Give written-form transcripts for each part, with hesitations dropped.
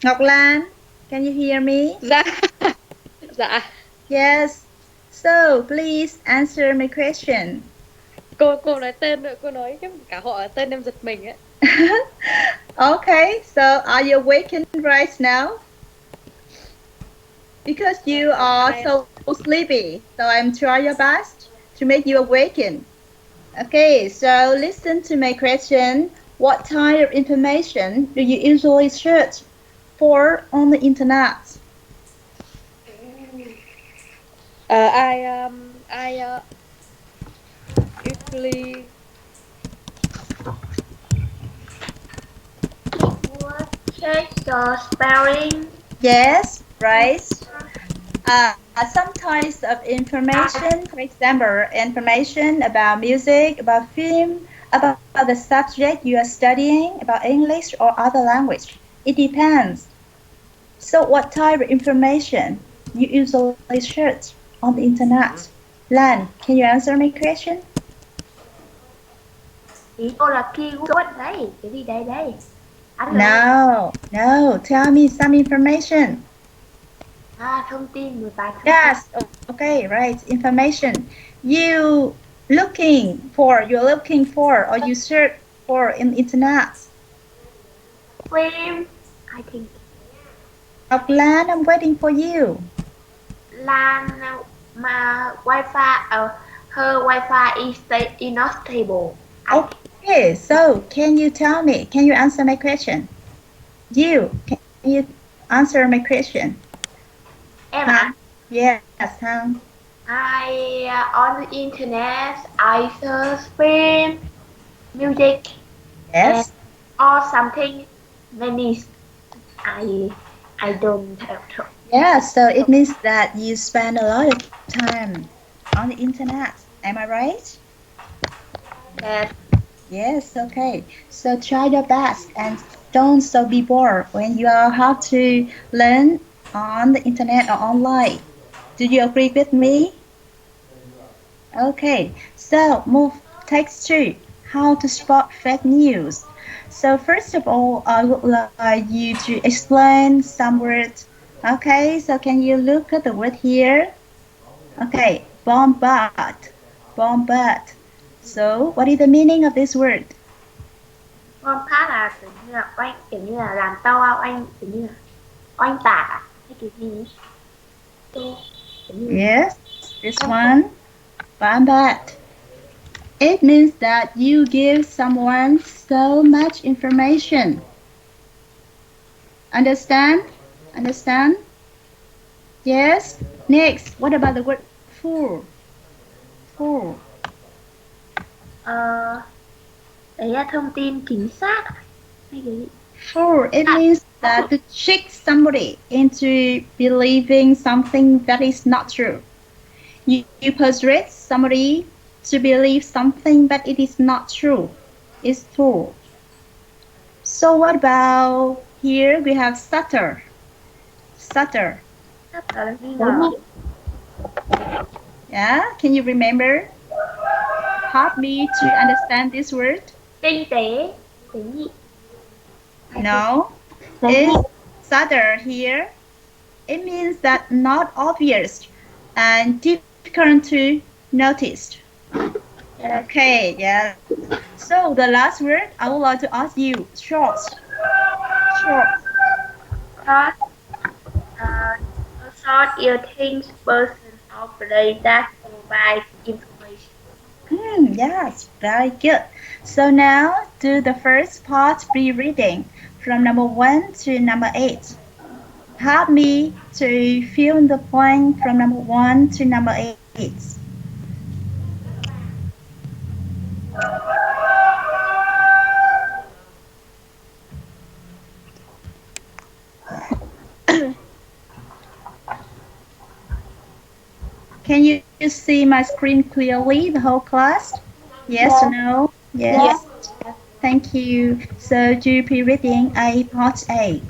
Ngọc Lan, can you hear me? Dạ. Dạ. Yes. So, please answer my question. Cô nói tên nữa, cô nói cái cả họ tên em giật mình ấy. Okay, so are you awakened right now? Because you are Ai so sleepy, so I'm trying your best to make you awaken. Okay, so listen to my question. What type of information do you usually search for on the internet? I usually Keyword check your spelling. Yes, right. Some types of information, for example, information about music, about film, about the subject you are studying, about English or other language. It depends. So what type of information you usually search on the internet? Lan, can you answer my question? Ý cô là keyword đấy. Cái gì đây đây? No. Tell me some information. Thông tin, một vài thông tin. Yes, okay, right. Information. You're looking for, or you search for in the internet. Film, I think. Lan, I'm waiting for you. Lan mà Wi-Fi, her Wi-Fi is not stable. Okay, so can you tell me? Can you answer my question? Can you answer my question? Em ạ. Yes, Hằng. On the internet, I search film, music, Yes. or something. Many. I don't have to. Yeah, so it means that you spend a lot of time on the internet. Am I right? Yes. Yes, okay. So try your best and don't so be bored when you have to learn on the internet or online. Do you agree with me? Okay, so move text 2. How to spot fake news. So first of all, I would like you to explain some words. Okay, so can you look at the word here? Okay, bombard. Bombard. So what is the meaning of this word? Bombard là kiểu như là làm to oanh, kiểu như là oanh tạc à? Hay kiểu gì? Yes, this one. Bombard. It means that you give someone so much information. Understand? Understand? Yes. Next, what about the word full? Full. Đấy là thông tin chính xác hay cái gì? Full. It means that to trick somebody into believing something that is not true. You persuade somebody to believe something that it is not true. It's full. So what about here we have stutter. Stutter. Yeah, can you remember? Help me to understand this word. Kinh tế. No, it's stutter here. It means that not obvious and difficult to notice. Okay, yeah. So the last word I would like to ask you, short. Short. Short is things, person, or place that provides information. Yes, very good. So now do the first part pre-reading from number 1 to number 8. Help me to fill in the blank from number 1 to number 8. Can you see my screen clearly, the whole class? Yes or no? Yes. Thank you. So do pre-reading A, part A.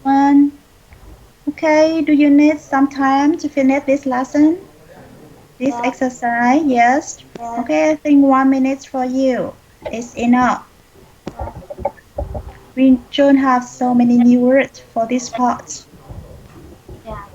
One. Okay, do you need some time to finish this lesson? This exercise, yes. Okay, I think 1 minute for you is enough. We don't have so many new words for this part. Yeah.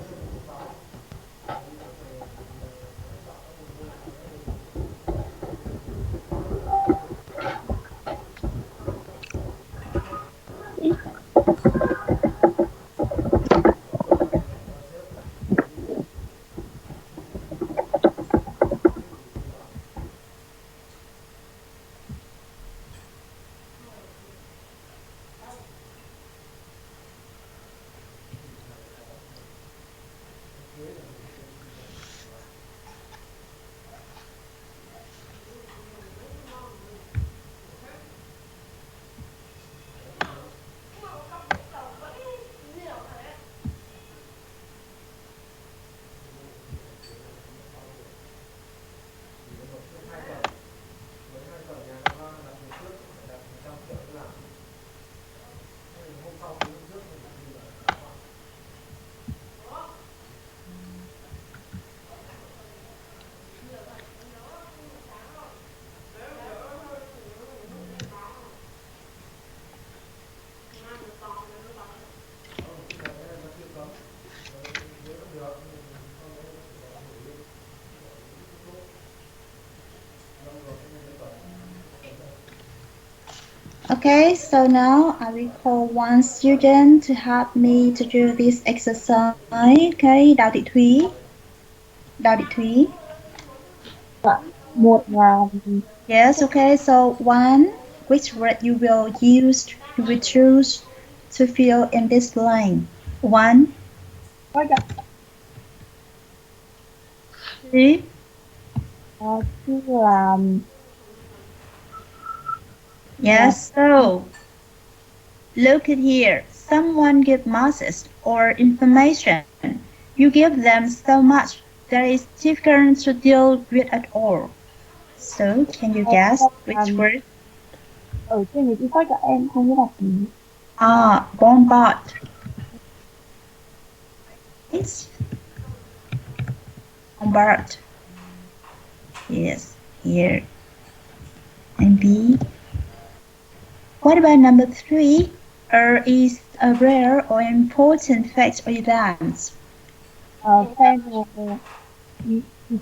Okay, so now I will call one student to help me to do this exercise. Okay, Đào Thị Thúy. Đào Thị Thúy. Dạ, một là Yes, okay, so one, which word you will choose to fill in this line? One, có dạ, two, thứ là yes, so look at here. Someone give masses or information. You give them so much that it's difficult to deal with at all. So, can you guess which word? ở trên cái sách của em không biết đọc gì. Ah, bombard. It's bombard. Yes, here. And B. What about number three? Is a rare or important fact or event.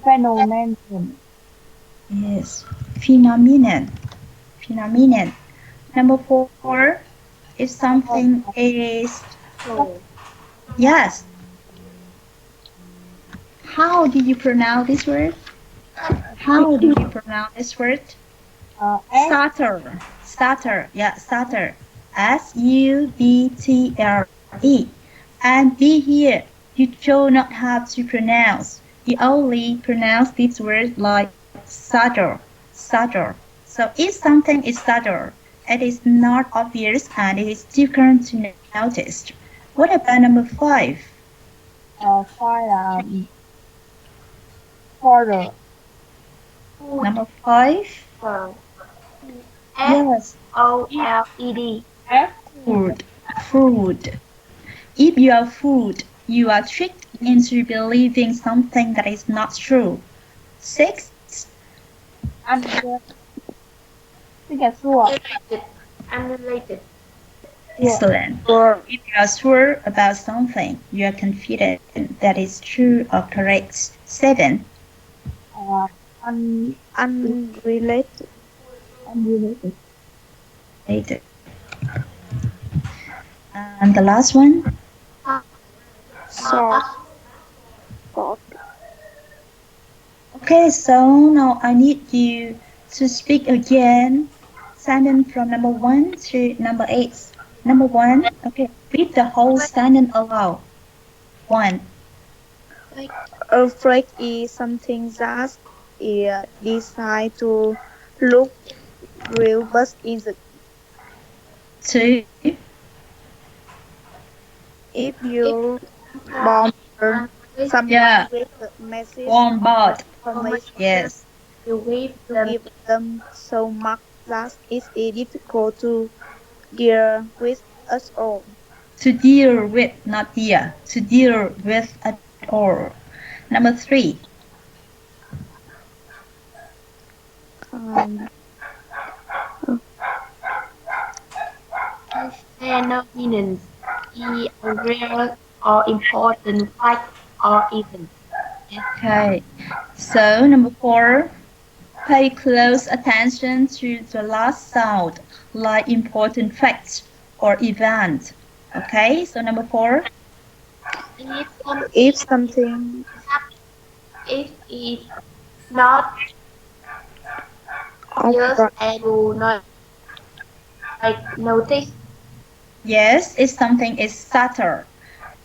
Phenomenon. Yes, phenomenon. Phenomenon. Number four, if something is yes. How did you pronounce this word? How did you pronounce this word? Stutter. Stutter. Yeah, stutter. Subtle. And be here. You do not have to pronounce. You only pronounce this word like stutter. Stutter. So if something is stutter, it is not obvious and it is difficult to notice. What about number five? Five là further. Number five? Yes. FOLED. Food. Food. If you are food, you are tricked into believing something that is not true. Six. Unrelated. Excellent. If you are sure about something, you are confident that it's true or correct. Seven. Unrelated. Later. And the last one? Short. Okay, so now I need you to speak again. Sentence from number 1 to number 8. Number 1, okay, read the whole sentence aloud. 1. Afraid is something that is designed to look real but isn't. 2. If you bomber someone Yeah. with a message Bombard. information, Yes. You give you them give them so much that it is difficult to deal with us all. To deal with, not dear. To deal with at all. Number 3. Phenomenons is a rare or important fact or event. Okay. So number 4, pay close attention to the last sound, like important facts or event. Okay. So number 4. If something If something if it's not of just and do not like notice. Yes, if something is subtle,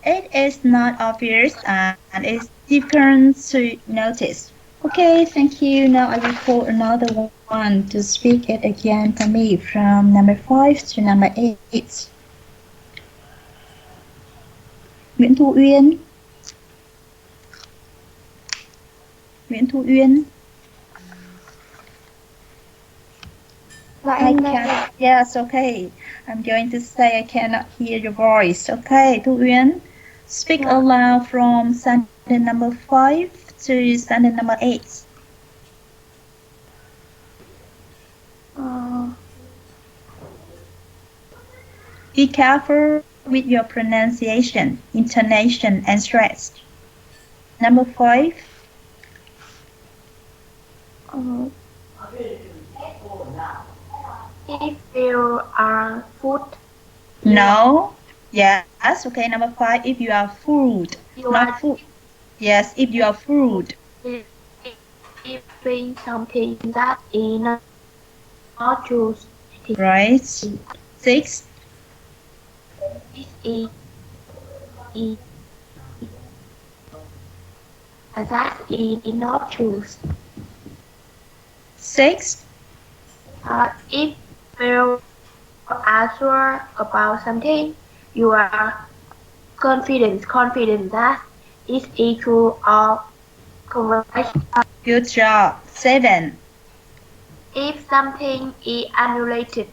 it is not obvious and is difficult to notice. Okay, thank you. Now I will call another one to speak it again for me from number 5 to number 8. Nguyễn Thu Uyên. Nguyễn Thu Uyên. I can. Yes, okay. I'm going to say I cannot hear your voice. Okay, Thu Uyên. Speak aloud from sentence number 5 to sentence number 8. Be careful with your pronunciation, intonation, and stress. Number 5. If you are food, No. Yes. Okay. Number 5. If you are food, you not are food. Yes. If you are food. eating something that is not juice. Right. 6. This is that is not juice. 6. If you are sure about something, you are confident that it is true or correct. Good job. 7. If something is unrelated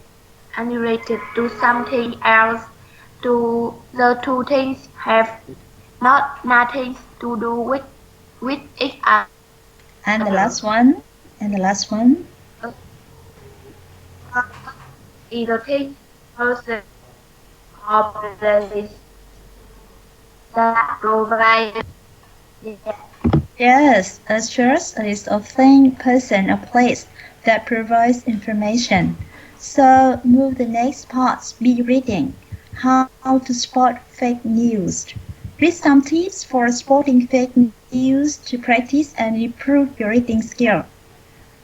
to something else, the two things have nothing to do with each other. And the last one. Either thing, person, or place that provide. Yes. A source is a thing, person, or place that provides information. So move the next part. Be reading. How to spot fake news. Read some tips for spotting fake news to practice and improve your reading skill.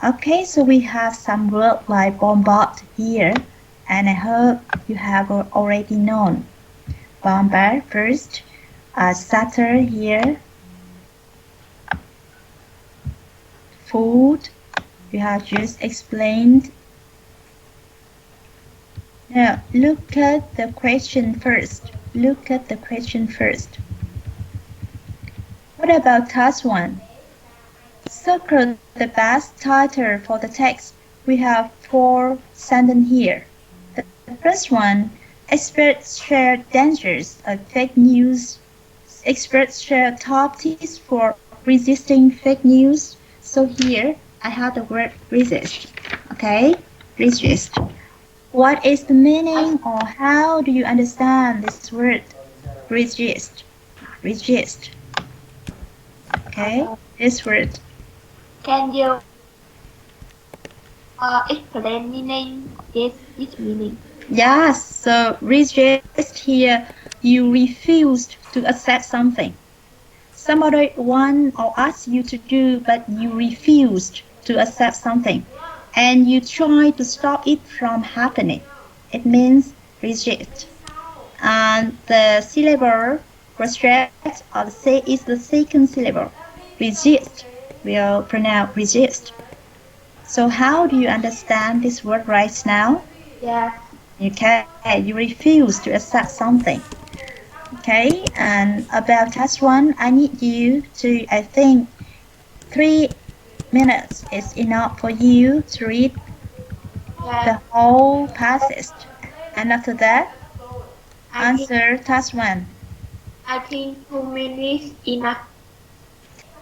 Okay, so we have some words like bombard here, and I hope you have already known. Bombard first, stutter here, food, you have just explained. Now, look at the question first. What about task 1? Circle the best title for the text. We have 4 sentences here. The first one, experts share dangers of fake news. Experts share top tips for resisting fake news. So here I have the word resist. Okay, resist. What is the meaning or how do you understand this word? Resist. Okay, this word. Can you explain meaning? Yes, its meaning. Yes, so resist here, you refused to accept something. Somebody want or asked you to do, but you refused to accept something. And you try to stop it from happening. It means resist. And the syllable restrict or say is the second syllable. Resist. We'll pronounce resist. So how do you understand this word right now? Yeah. Okay, you refuse to accept something. Okay, and about task 1, I need you to, I think, 3 minutes is enough for you to read the whole passage. And after that, answer task 1. I think 2 minutes enough.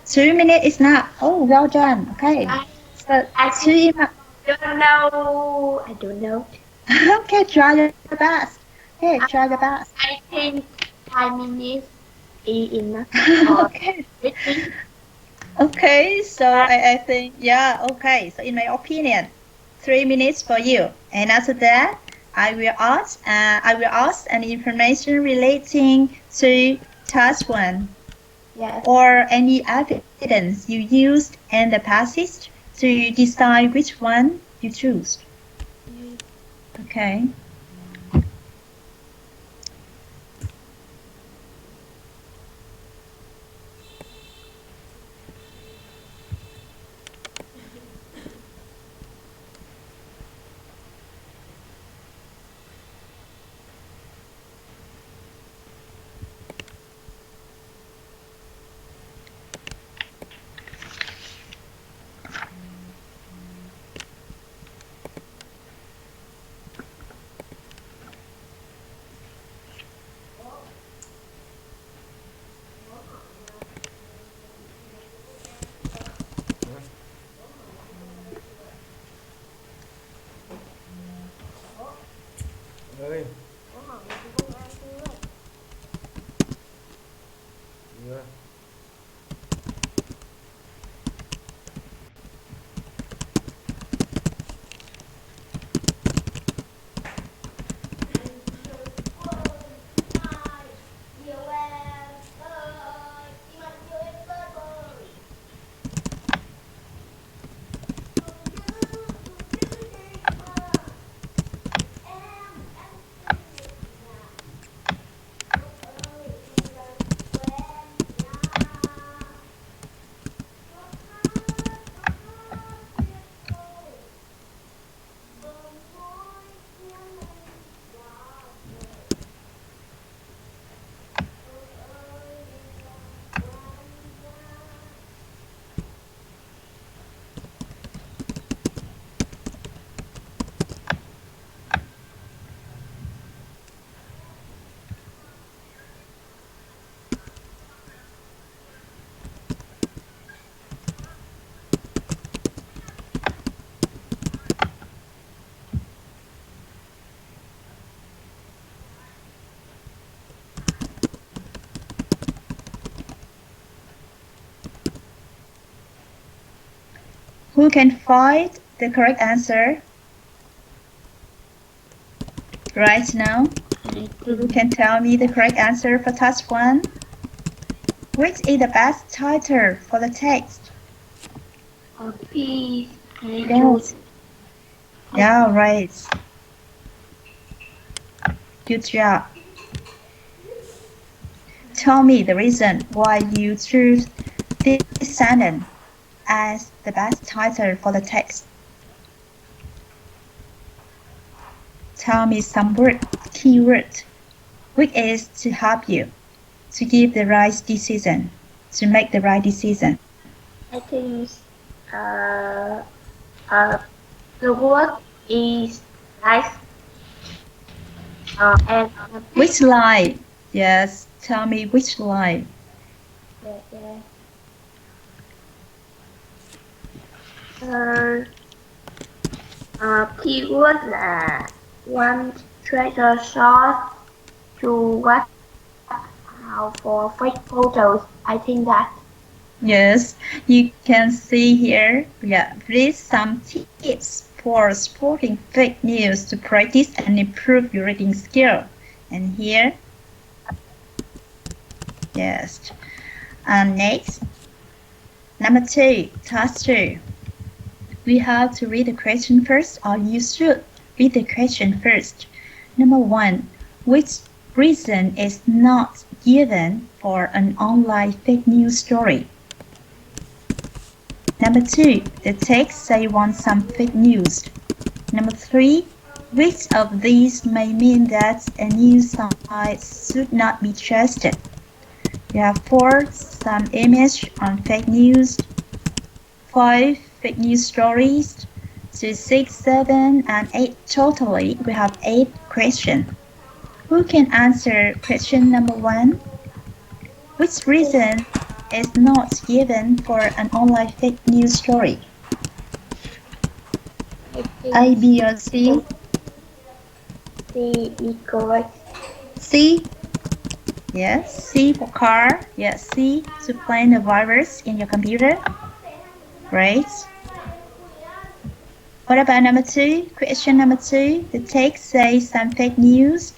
2 minutes is not. Oh, well done. Okay. So, I 2 minutes. don't know. I don't know. Okay, try your best. Okay, try the best. I think 5 minutes is enough for Okay. reading. Okay, so I think, yeah, okay. So in my opinion, 3 minutes for you. And after that, I will ask any information relating to task one Yes. or any evidence you used in the passage to decide which one you choose. Okay. ơi chưa Who can find the correct answer right now? Who can tell me the correct answer for task one? Which is the best title for the text? Please, can I Yes. choose? Yeah, right. Good job. Tell me the reason why you choose this sentence as the best title for the text. Tell me some keyword, which is to help you to give the right decision, to make the right decision. I think uh, uh, the word is nice. And Which line? Yes, tell me which line. yeah. Keyword là one treasure shot to what how for fake photos. I think that. Yes, you can see here, yeah, please some tips for spotting fake news to practice and improve your reading skill. And here, yes. And next, number 2, task 2. We have to read the question first, or you should read the question first. Number 1, which reason is not given for an online fake news story? Number 2, the text say want some fake news. Number 3, which of these may mean that a news site should not be trusted? You have 4, some image on fake news. 5, fake news stories. 2, 6, 7, and 8. Totally, we have 8 questions. Who can answer question number 1? Which reason is not given for an online fake news story? A, B, or C? C is correct. C. Yes, C for car. Yes, C to find a virus in your computer. Right. What about number 2? Question number 2. The text says some fake news.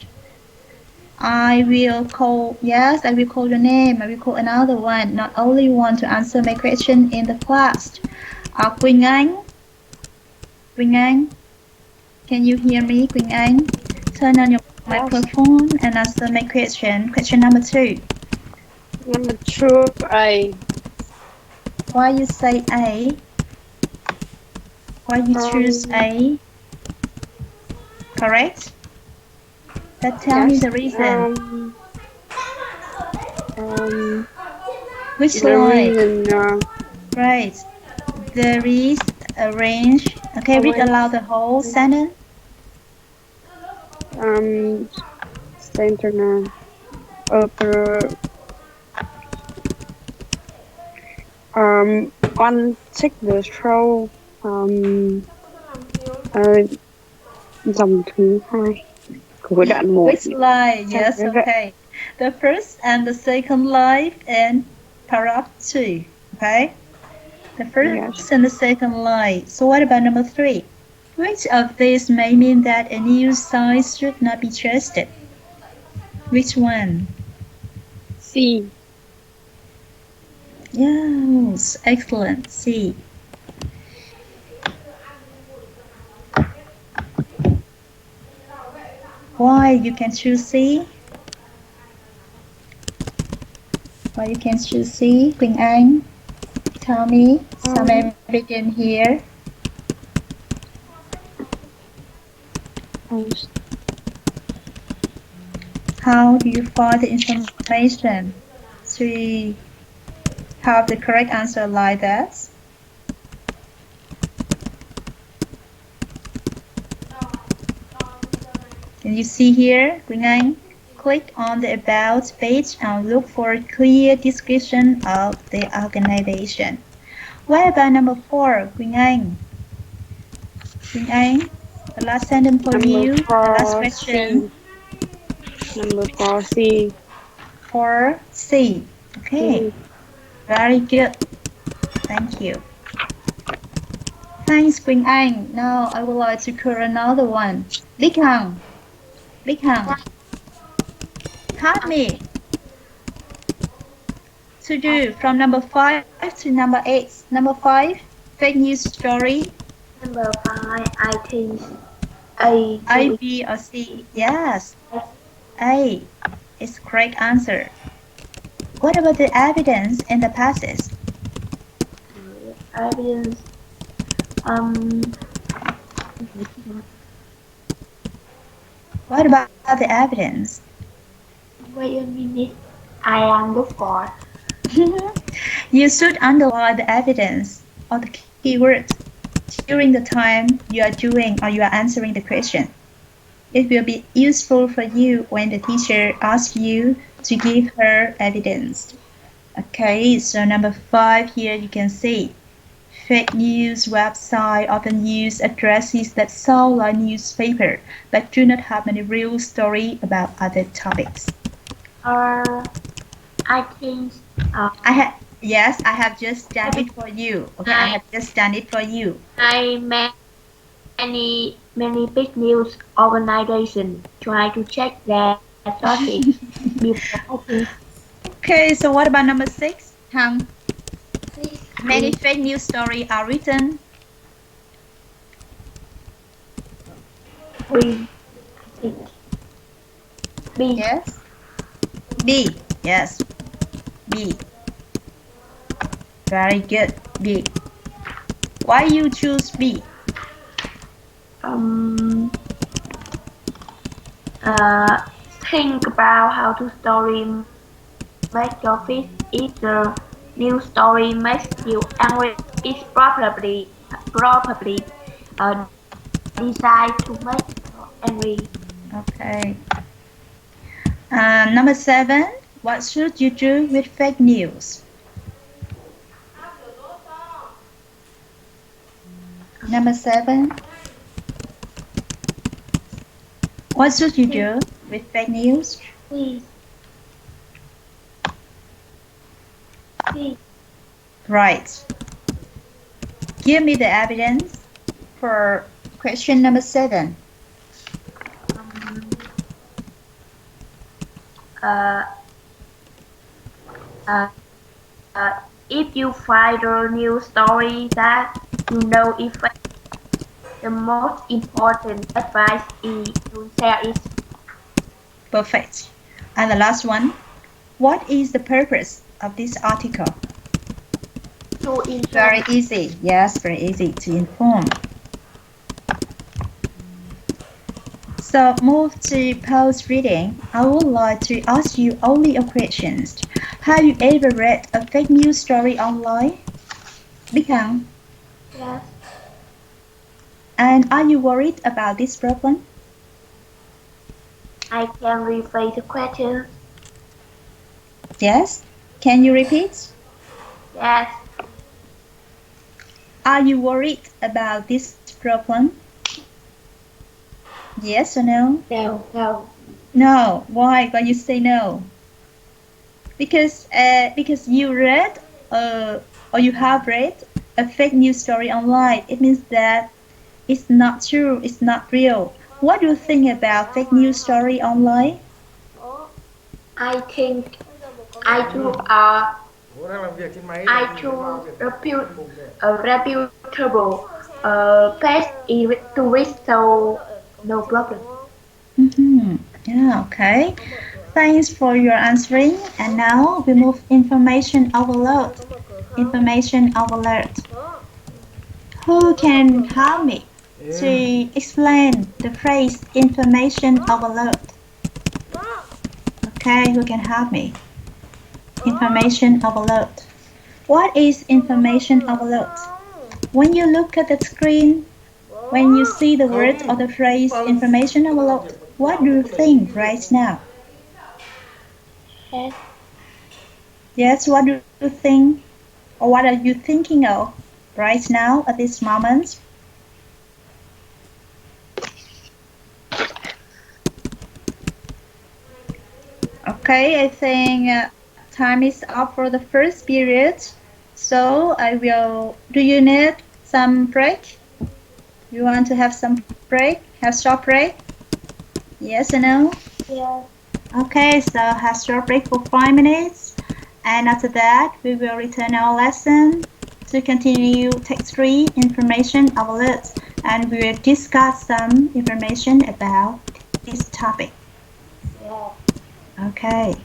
I will call your name. I will call another one, not only one to answer my question in the class. Quỳnh Anh, can you hear me, Quỳnh Anh? Turn on your microphone and answer my question. Question number 2. Number 2, A. Why you say A? Why you choose A? Correct? But tell me the reason. Which The line? reason, Right. There is a range. Okay, read aloud the whole sentence. center upper on check the show dòng thứ 2 của đoạn 1. Which line? Yes, okay. The first and the second line and paragraph 2. Okay? The first and the second line. So what about number 3? Which of these may mean that a news site should not be trusted? Which one? C. Yes, excellent. C. Why you can choose C? Why you can choose C, Quỳnh Anh? Tell me some evidence here. How do you find the information to have the correct answer like that? Can you see here, Quỳnh Anh? Click on the About page and look for a clear description of the organization. What about number 4, Quỳnh Anh? Quỳnh Anh, the last sentence for you, the last question. Number 4, C. 4, C. Okay, very good. Thank you. Thanks, Quỳnh Anh. Now I would like to call another one. Bích Hằng, help me to do from number 5 to number 8. Number 5, fake news story. Number 5, I think A. A, B, or C? Yes, A is correct answer. What about the evidence in the passage? Evidence. What about the evidence? Wait a minute. I am looking for. You should underline the evidence or the keyword during the time you are doing or you are answering the question. It will be useful for you when the teacher asks you to give her evidence. Okay, so number 5 here you can see. Fake news websites often use addresses that sound like newspaper but do not have any real story about other topics. I think. I have just done it for you. Okay, I have just done it for you. Many big news organizations try to check their sources before opening. Okay, so what about number 6? Many fake news stories are written. B. Yes. B. Yes. B. Very good. B. Why you choose B? Think about how to story make your feed. If the news story makes you angry, it's probably designed to make you angry. Okay. Number 7. What should you do with fake news? Number 7. What should you do with fake news? C. C. Right. Give me the evidence for question number 7. Um, uh, uh, if you find a new story that you know effect, the most important advice is to share it. Perfect. And the last one. What is the purpose of this article? To inform. Very easy. Yes, very easy to inform. So move to post reading. I would like to ask you only a question. Have you ever read a fake news story online? Big Hằng. Yes. And are you worried about this problem? I can rephrase the question. Yes. Can you repeat? Yes. Are you worried about this problem? Yes or no? No. No. No. Why you say no? Because you read or you have read a fake news story online. It means that it's not true. It's not real. What do you think about fake news story online? I think I do Bố đang làm việc trên máy. I do reputable page to read, so no problem. Yeah, okay. Thanks for your answering. And now we move information overload. Information overload. Who can help me to explain the phrase information overload? Okay, who can help me? Information overload. What is information overload? When you look at the screen, when you see the word or the phrase information overload, what do you think right now? Yes. Yes, what do you think? Or what are you thinking of right now at this moment? Okay, I think time is up for the first period. So I will. Do you need some break? You want to have some break? Have short break? Yes or no? Yes. Okay, so have short break for 5 minutes. And after that, we will return our lesson to continue text 3 information overload. And we will discuss some information about this topic. Yes. Okay.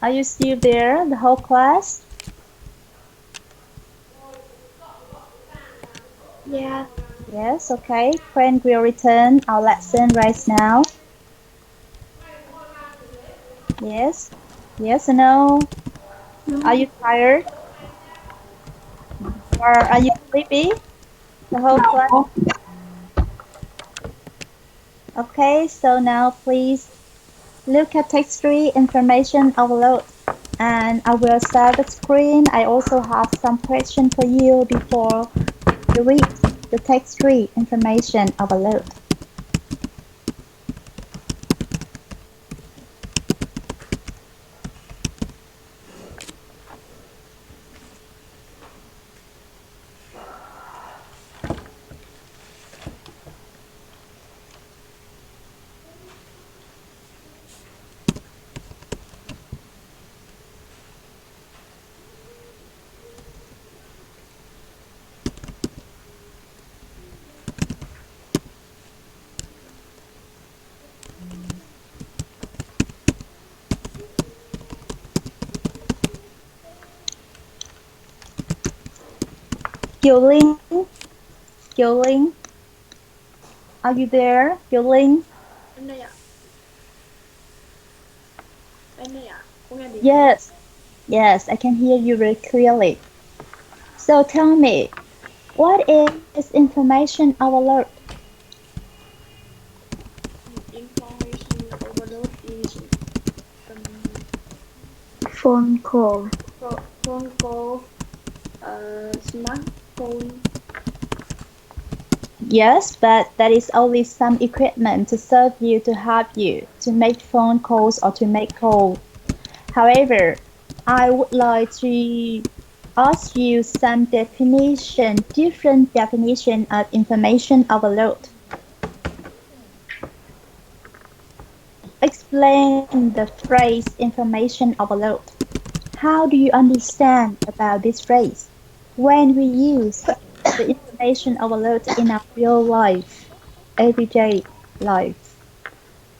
Are you still there, the whole class? Yes. Yes, okay. Friend will return our lesson right now. Yes? Yes or no? Are you tired? Or are you sleepy? The whole class? Okay, so now please look at text 3 information overload. And I will share the screen. I also have some questions for you before you read. the text-free information overload? Kiều Linh, Kiều Linh, are you there, Kiều Linh? Em đây ạ. Em đây ạ. Cô nghe được. Yes, yes, I can hear you very clearly. So tell me, what is information overload? Information overload is Phone call. phone call, smartphone. Yes, but that is only some equipment to serve you to help you to make phone calls or to make calls. However, I would like to ask you some different definition of information overload. Explain the phrase information overload. How do you understand about this phrase when we use the information overload in our real life, everyday life?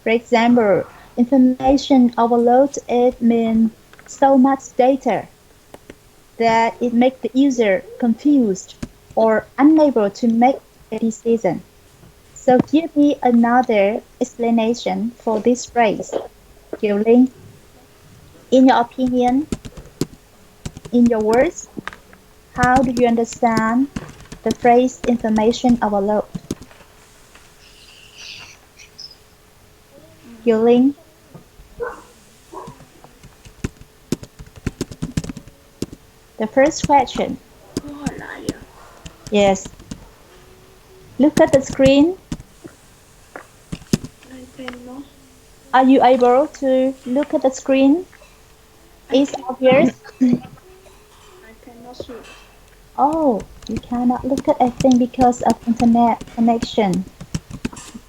For example, information overload, it means so much data that it makes the user confused or unable to make a decision. So give me another explanation for this phrase. Kiều Linh, in your opinion, in your words, how do you understand the phrase information overload? Kiều Linh. The first question. Câu hỏi lại ạ. Yes. Look at the screen. I cannot. Are you able to look at the screen? Is obvious? I cannot see. Oh, you cannot look at anything because of internet connection.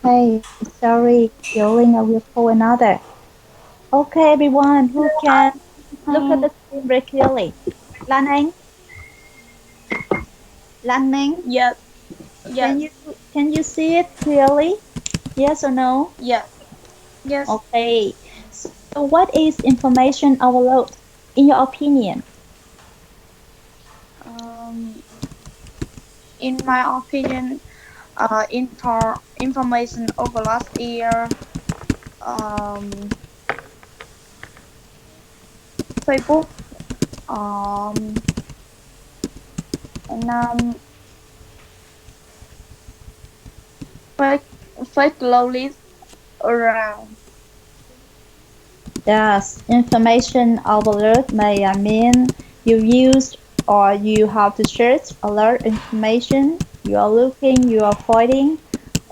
Okay, sorry, Yolling, I will call another. Okay, everyone who can look at the screen very clearly. Lan Anh? Lan Anh? Yes. Can you see it clearly? Yes or no? Yes. Yes. Okay. So what is information overload in your opinion? In my opinion, information overload is Facebook, and fake list around. Yes, information overload may mean you use or you have to search a lot of information. You are looking, you are finding,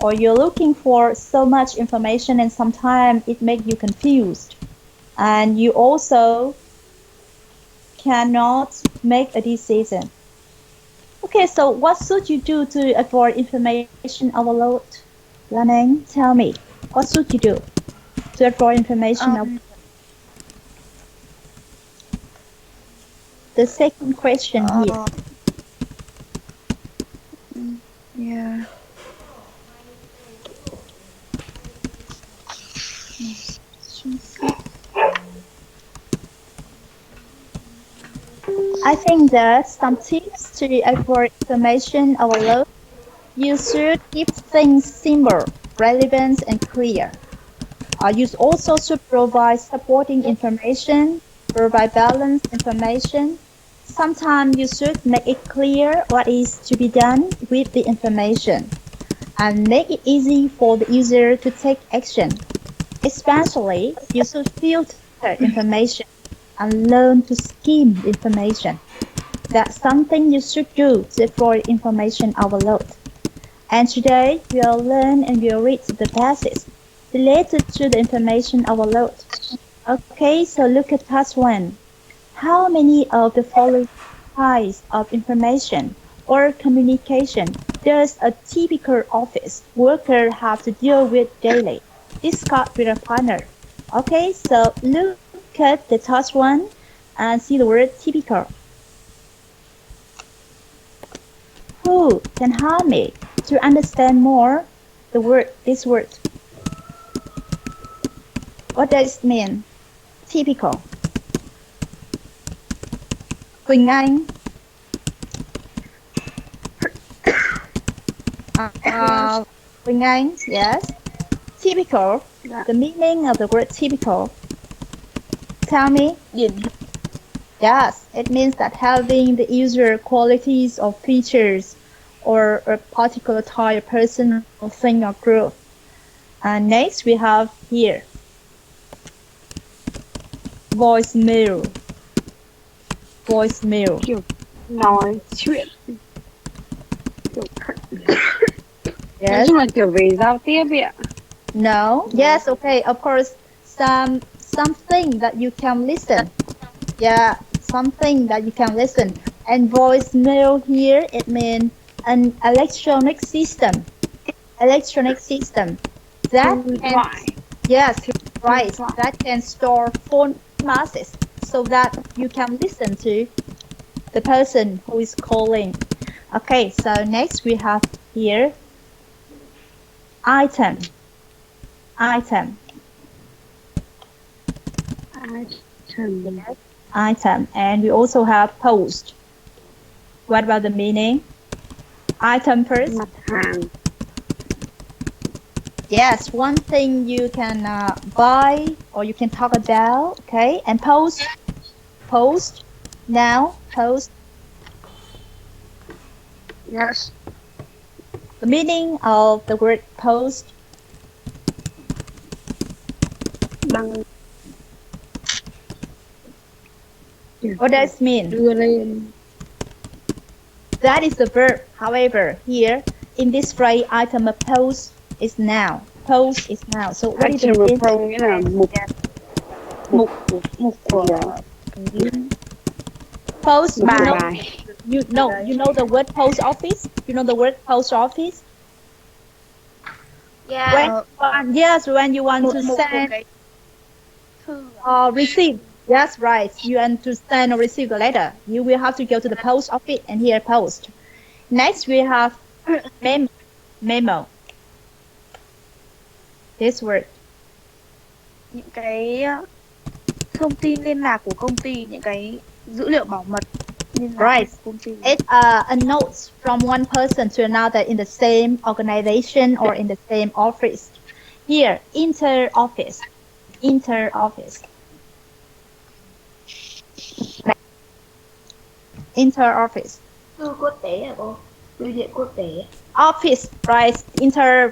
or you're looking for so much information and sometimes it makes you confused. And you also cannot make a decision. Okay, so what should you do to avoid information overload? Lan Anh, tell me, what should you do to avoid information overload? The second question here. Yeah. I think that some tips to avoid information overload. You should keep things simple, relevant, and clear. You also should provide supporting information, provide balanced information. Sometimes you should make it clear what is to be done with the information and make it easy for the user to take action. Especially, you should filter information and learn to skim information. That's something you should do to avoid information overload. And today we'll learn and we'll read the passage related to the information overload. Okay, so look at task 1. How many of the following types of information or communication does a typical office worker have to deal with daily? Discuss with a partner. Okay, so look at the task 1 and see the word typical. Who can help me to understand more this word? What does it mean? Typical. Quỳnh Anh. Quỳnh Anh, yes. Typical. The meaning of the word typical. Tell me. Yes, it means that having the usual qualities or features or a particular type of person or thing or group. And next we have here voicemail. Voicemail. Kiểu nói chuyện. Nói Yes. chung là kiểu về giao tiếp ấy ạ. No. Yes. Okay. Of course, something that you can listen. Yeah, something that you can listen. And voicemail here it means an electronic system. Electronic system that Điện can, thoại. yes, right. That can store phone messages so that you can listen to the person who is calling. Okay. So next we have here item. Item. Item. And we also have post. What about the meaning? Item first. Mặt hàng. Yes, one thing you can buy or you can talk about. Okay. And post. Post. Now, post. Yes. The meaning of the word post. Đăng. What does it mean? Đưa lên. That is the verb. However, here in this phrase, item of post is noun. Post is noun. So what is the Item of meaning? post nghĩa là mục của Post. bài. You know the word post office. You know the word post office. Yeah. When you want to send or receive. Yes, right. You want to send or receive the letter. You will have to go to the post office and here post. Next we have memo. Memo. This word. Những cái thông tin liên lạc của công ty, những cái dữ liệu bảo mật liên lạc Right. của công ty. It's a note from one person to another in the same organization or in the same office. Here, inter-office. Inter-office. Inter-office. Thư quốc tế hả cô? Bưu điện quốc tế. Office, right?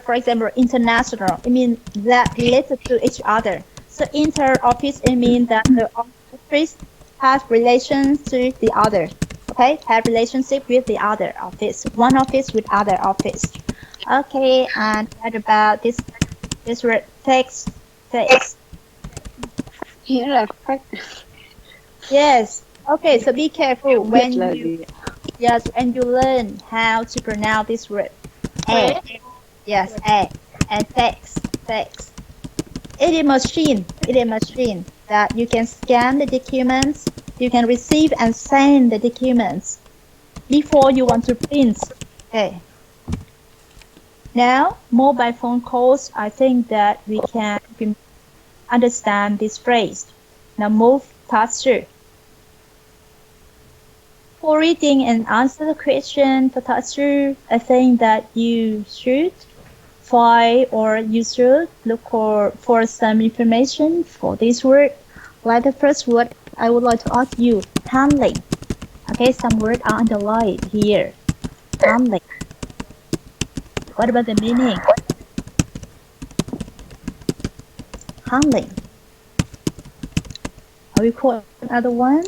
For example, international. It means that related to each other. So inter-office, it means that the office has relations to the other. Okay, have relationship with the other office. One office with other office. Okay, and what about this word text? Text. Nghĩa là fax. Yes. Okay, so be careful when Biết là you gì? yes, and you learn how to pronounce this word. A. Yes, A. And text. Text. It is a machine that you can scan the documents, you can receive and send the documents before you want to print. Okay. Now, mobile phone calls, I think that we can understand this phrase. Now move task 2. For reading and answer the question for task 2, I think that you should find or you should look for some information for this word. Like the first word, I would like to ask you, handling. Okay, some words are underlined here. Handling. What about the meaning? Handling. Are we called another one?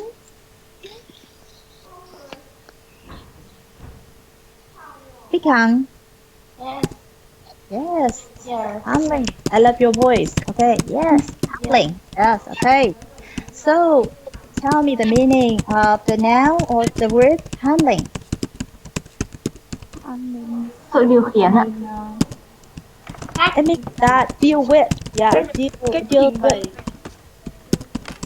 Khách hàng. Yes. Yes. Handling. I love your voice. Okay. Yes. Handling. Yes. Okay. So, tell me the meaning of the noun or the word handling. Handling. Sự điều khiển ạ. It means that deal with. Yeah. Cách Deal trình with. bày.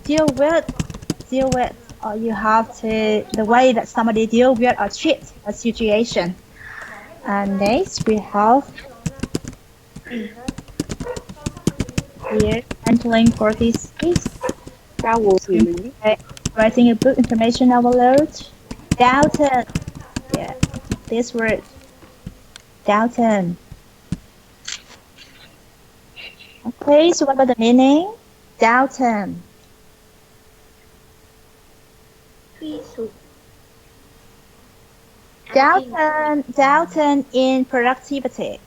Deal with. Or you have to the way that somebody deal with or treat a situation. And next we have here handling for this case. Trao đổi xử lý. Writing a book information overload. Doubted. Yeah, this word. Doubted. Okay, so what about the meaning? Doubted. Doubted in productivity.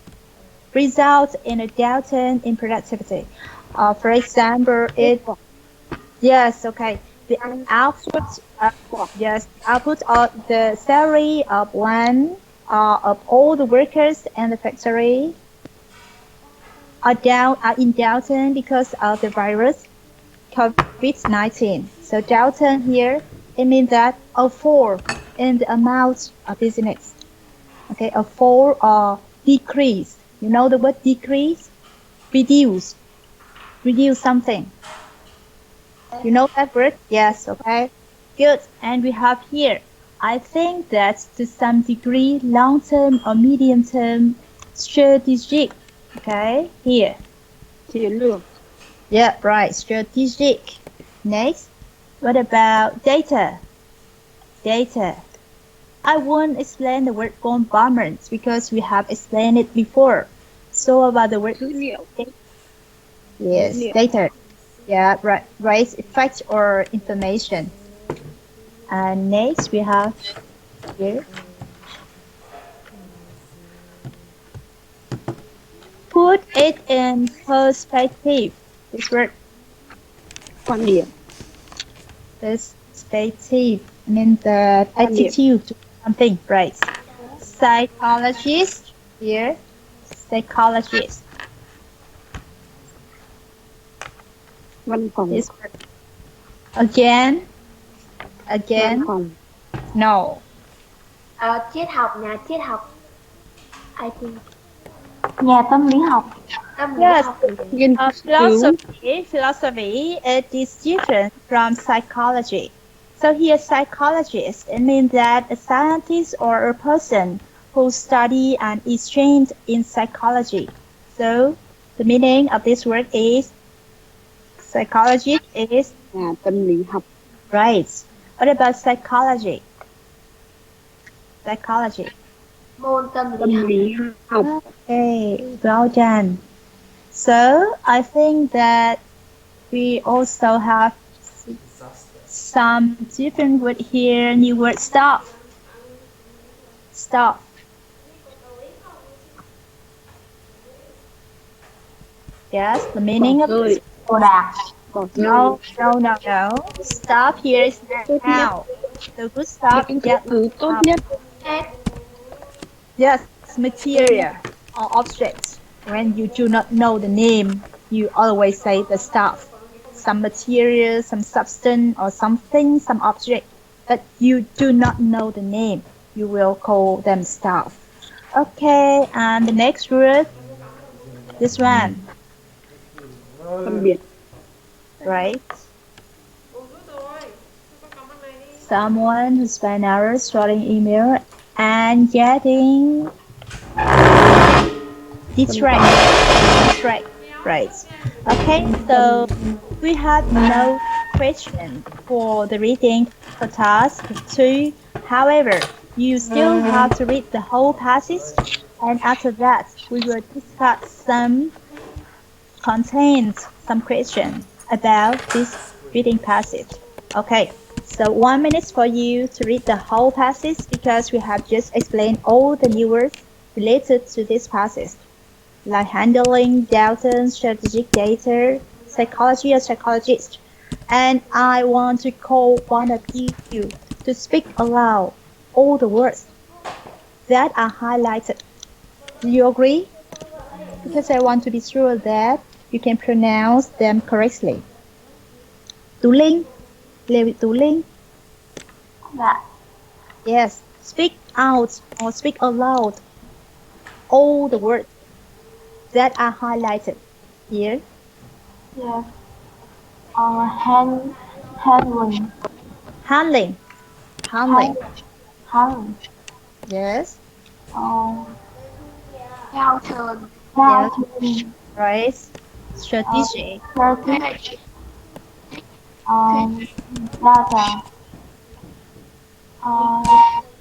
Result in a doubted in productivity. For example, yes, okay. The output, output of the salary of one of all the workers in the factory are in downturn because of the virus COVID-19. So downturn here, it means that a fall in the amount of business. Okay, a fall or decrease. You know the word decrease? Reduce something. You know that word? Yes, okay. Good. And we have here, I think that to some degree, long-term or medium-term strategic. Okay, here. Chiến lược. Yeah, right, strategic. Next, what about data? Data. I won't explain the word bombardment because we have explained it before. So about the word Dữ liệu. yes, data. Yeah, right, fact or information. And next we have here. Put it in perspective. This word Quan điểm. perspective means the attitude to something, right? Psychologist here. Psychologist. Văn phòng. This word. Again. Văn phòng. No. Triết học, nhà triết học. I think. Nhà tâm lý học. Yes. Nghiên cứu. Philosophy it is different from psychology. So here psychologist, it means that a scientist or a person who study and is trained in psychology. So the meaning of this word is psychologist is Nhà tâm lý học. right. What about psychology? Psychology. Môn tâm lý học. Okay, well done. So I think that we also have some different word here. New word stop. Stop. Yes, the meaning of this. No. Stop here is now. The good stop. Tốt nhất. Yes, material or object. When you do not know the name, you always say the stuff. Some material, some substance, or something, some object. But you do not know the name, you will call them stuff. Okay, and the next word, this one. Phân biệt. Right? Someone who spent hours writing email and getting distracted. Right. Okay, so we have no question for the reading for task 2. However, you still have to read the whole passage, and after that, we will discuss some content, some questions about this reading passage. Okay, so 1 minute for you to read the whole passage because we have just explained all the new words related to this passage, like handling, data, strategic data, psychology or psychologist. And I want to call one of you to speak aloud all the words that are highlighted. Do you agree? because I want to be sure that you can pronounce them correctly. Tú Linh, Tú Linh. Dạ. Yes, speak out or speak aloud all the words that are highlighted here. Yes. Handling. Handling. Handling. Handling. Yes. Theo thường. Yes. Right. Strategy. Strategy. Data.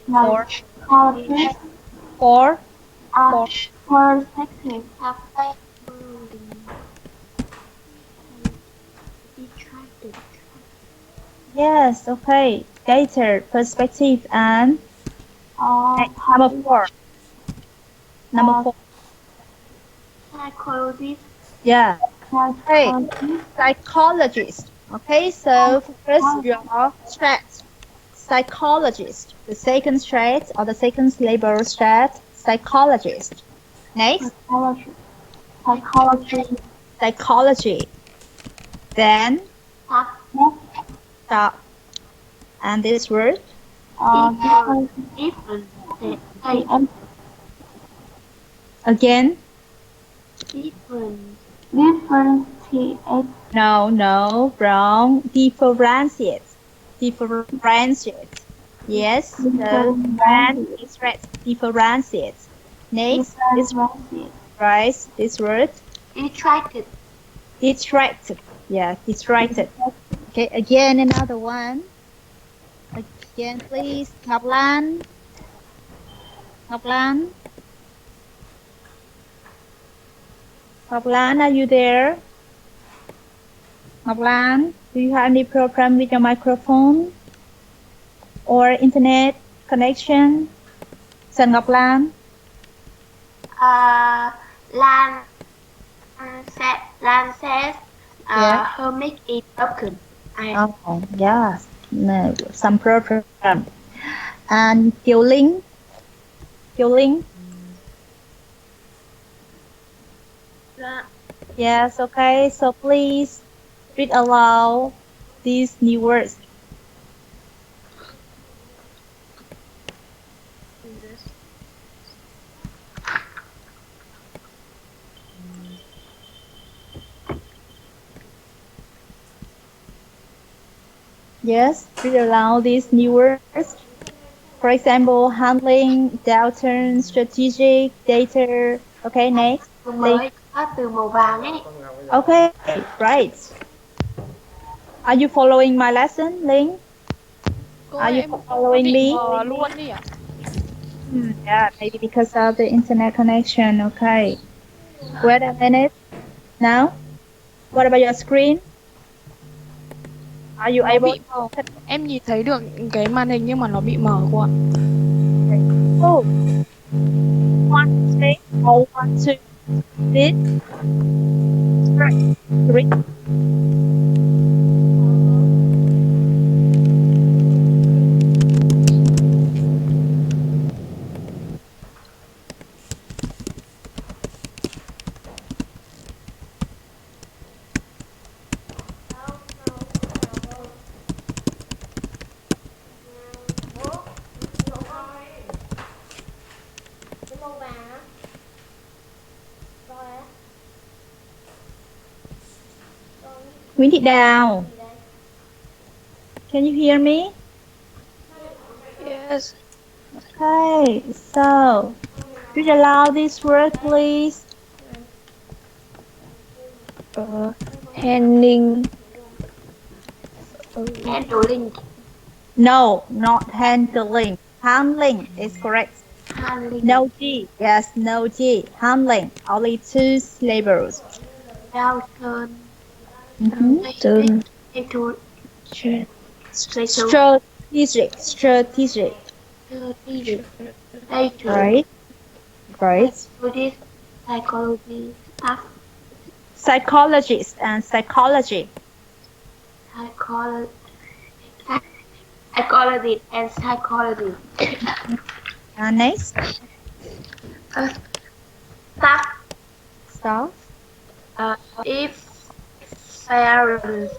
For. Politics. For. Perspective. Yes, okay. Data, perspective, and number 4. Number 4. Psychologist. Yeah. Okay. Psychologist. Okay, so first your stress. Psychologist. The second stress or the second label stress. Psychologist. Next. Psychology. Then. Stop. And this word. Different. Again. Different. No, wrong. Differentiate. Yes, so brand is right. Differentiate. Next is right. This word. Distracted. Distracted. Yeah, distracted. Okay, again another one. Again, please. Ngọc Lan. Ngọc Lan. Ngọc Lan, are you there? Ngọc Lan, do you have any problem with your microphone or internet connection? Trần Ngọc Lan. Lan says her mic is broken. Oh, yes. No, some problem. And Kiều Linh. Yes, okay. So please read aloud these new words. Yes, read aloud these new words. For example, handling, downturn, strategic, data. Okay, next. Từ màu vàng ấy. Okay, right. Are you following my lesson, Linh? Are you following me? Luôn đi à? Yeah, maybe because of the internet connection. Okay. Wait a minute. Now, what about your screen? Are you able? Em nhìn thấy được cái màn hình nhưng mà nó bị mờ cô ạ. Oh. 1, 2, 1, 2, this. Right. 3. Nguyễn Thị Đào. Can you hear me? Yes. Okay, so read aloud this word, please. Handling. Handling. No, not handling. Handling is correct. Handling. No G. Yes, no G. Handling. Only 2 syllables. Downturn. Turn. Strategic. Strategic. Right. Right. Psychology. Psychologist and psychology. Psychology and psychology. Next. start. If parents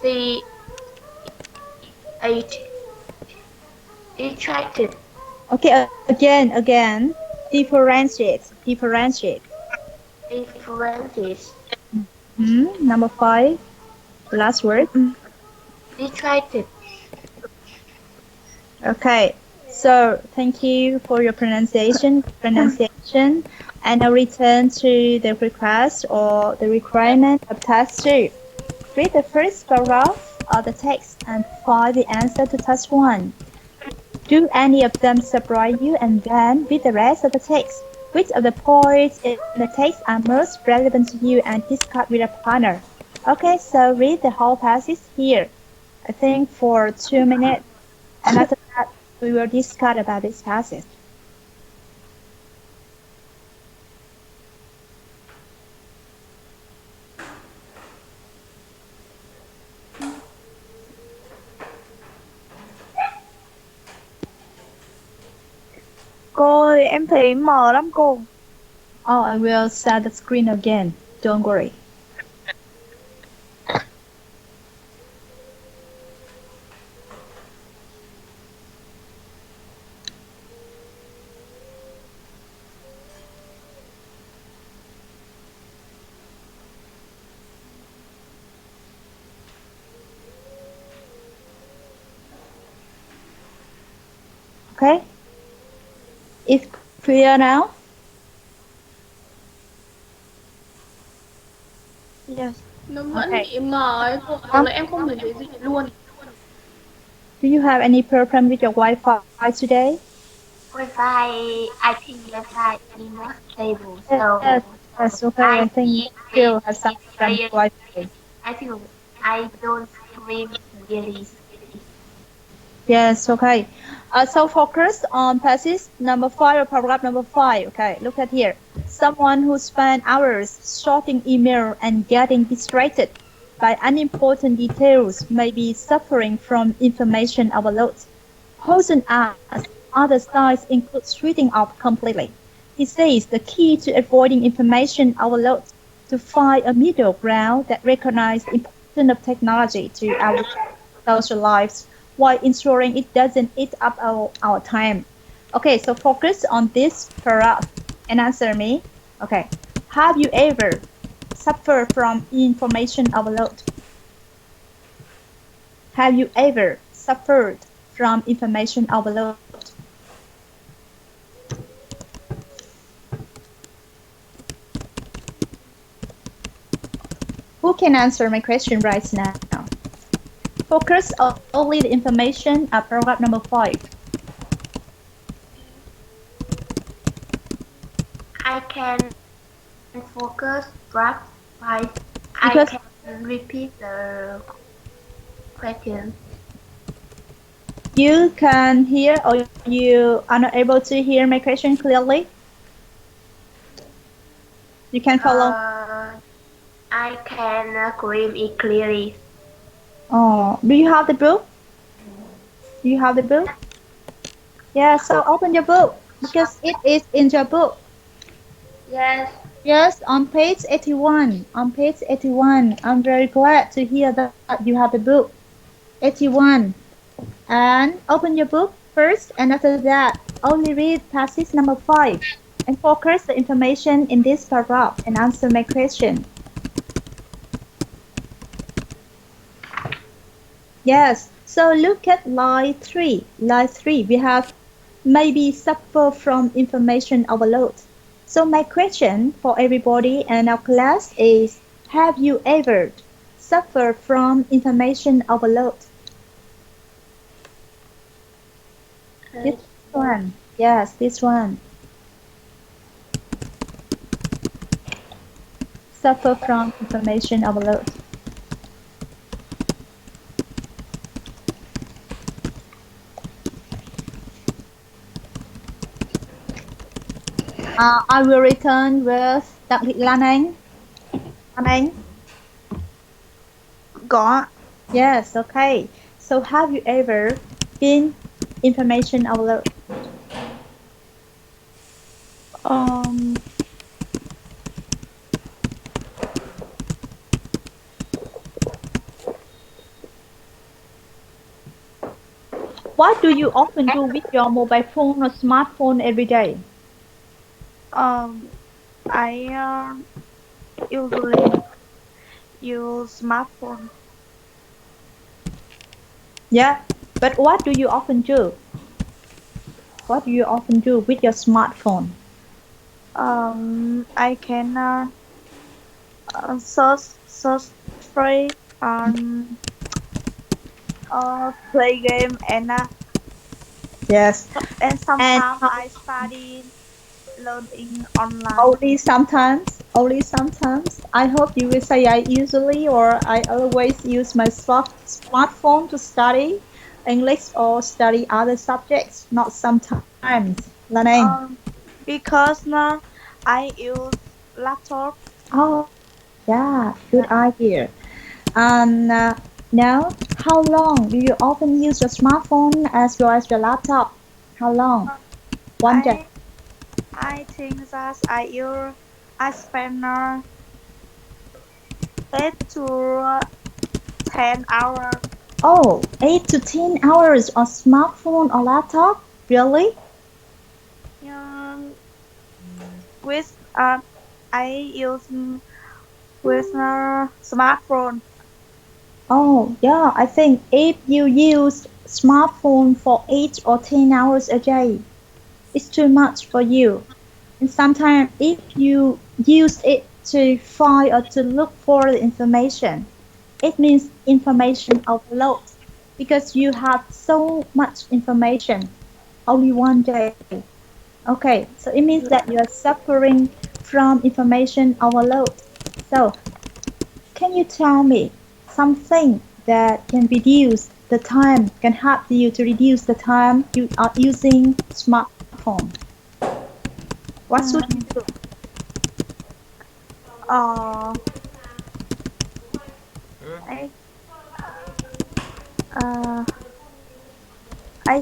see it attracted. Okay, again. Differentiate. Differences. Number 5. Last word. Attracted. Okay. So thank you for your pronunciation. And now return to the request or the requirement of task 2. Read the first paragraph of the text and find the answer to task 1. Do any of them surprise you, and then read the rest of the text. Which of the points in the text are most relevant to you and discuss with a partner? Okay, so read the whole passage here. I think for 2 minutes, and after that we will discuss about this passage. Cô ơi, em thấy mờ lắm cô. Oh, I will set the screen again. Don't worry. Okay? It's clear now? Yes. Nó vẫn bị mờ ấy cô, là em không nhìn thấy gì luôn. Do you have any problem with your Wi-Fi today? Wi-Fi, I think Wi-Fi is not stable, so Yes, okay. I think you still have some problem with Wi-Fi. I think I don't stream really. Yes, okay. So focus on passage number 5 or paragraph number 5. Okay, look at here. Someone who spent hours sorting email and getting distracted by unimportant details may be suffering from information overload. Hosen asks, other styles include switching off completely. He says the key to avoiding information overload to find a middle ground that recognizes the importance of technology to our social lives while ensuring it doesn't eat up our time. Okay, so focus on this paragraph and answer me. Okay, have you ever suffered from information overload? Have you ever suffered from information overload? Who can answer my question right now? Focus on only the information of paragraph number 5. I can focus draft by Because I can repeat the question. you can hear or you are not able to hear my question clearly? You can follow. I can read it clearly. Oh, do you have the book? Do you have the book? Yeah, so open your book because it is in your book. Yes. Yes, on page 81. On page 81. I'm very glad to hear that you have the book. 81. And open your book first, and after that, only read passage number 5 and focus the information in this paragraph and answer my question. Yes, so look at line 3. Line 3, we have maybe suffer from information overload. So my question for everybody in our class is, have you ever suffered from information overload? This one. Yes, this one. Suffer from information overload. I will return with Lan Anh. Lan Anh? Có. Yes, okay. So have you ever been information overload? What do you often do with your mobile phone or smartphone every day? I usually use smartphone. Yeah, but what do you often do? What do you often do with your smartphone? I can search free on play game Yes, and and sometimes I study learning online. only sometimes, only sometimes. I hope you will say I usually or I always use my smartphone to study English or study other subjects, not sometimes. Learning. Um, because now I use laptop. Oh, yeah, good idea. And now, how long do you often use your smartphone as well as your laptop? How long? One day. I I think that I spend 8 to 10 hours. Oh, 8 to 10 hours on smartphone or laptop? Really? Um, with I use with smartphone. Oh, yeah, I think if you use smartphone for 8 or 10 hours a day, it's too much for you. And sometimes if you use it to find or to look for the information, it means information overload because you have so much information only one day. Okay, so it means that you are suffering from information overload. So, can you tell me something that can reduce the time, can help you to reduce the time you are using smartphone? What should you Mm, do? uh, Ừ. I uh, I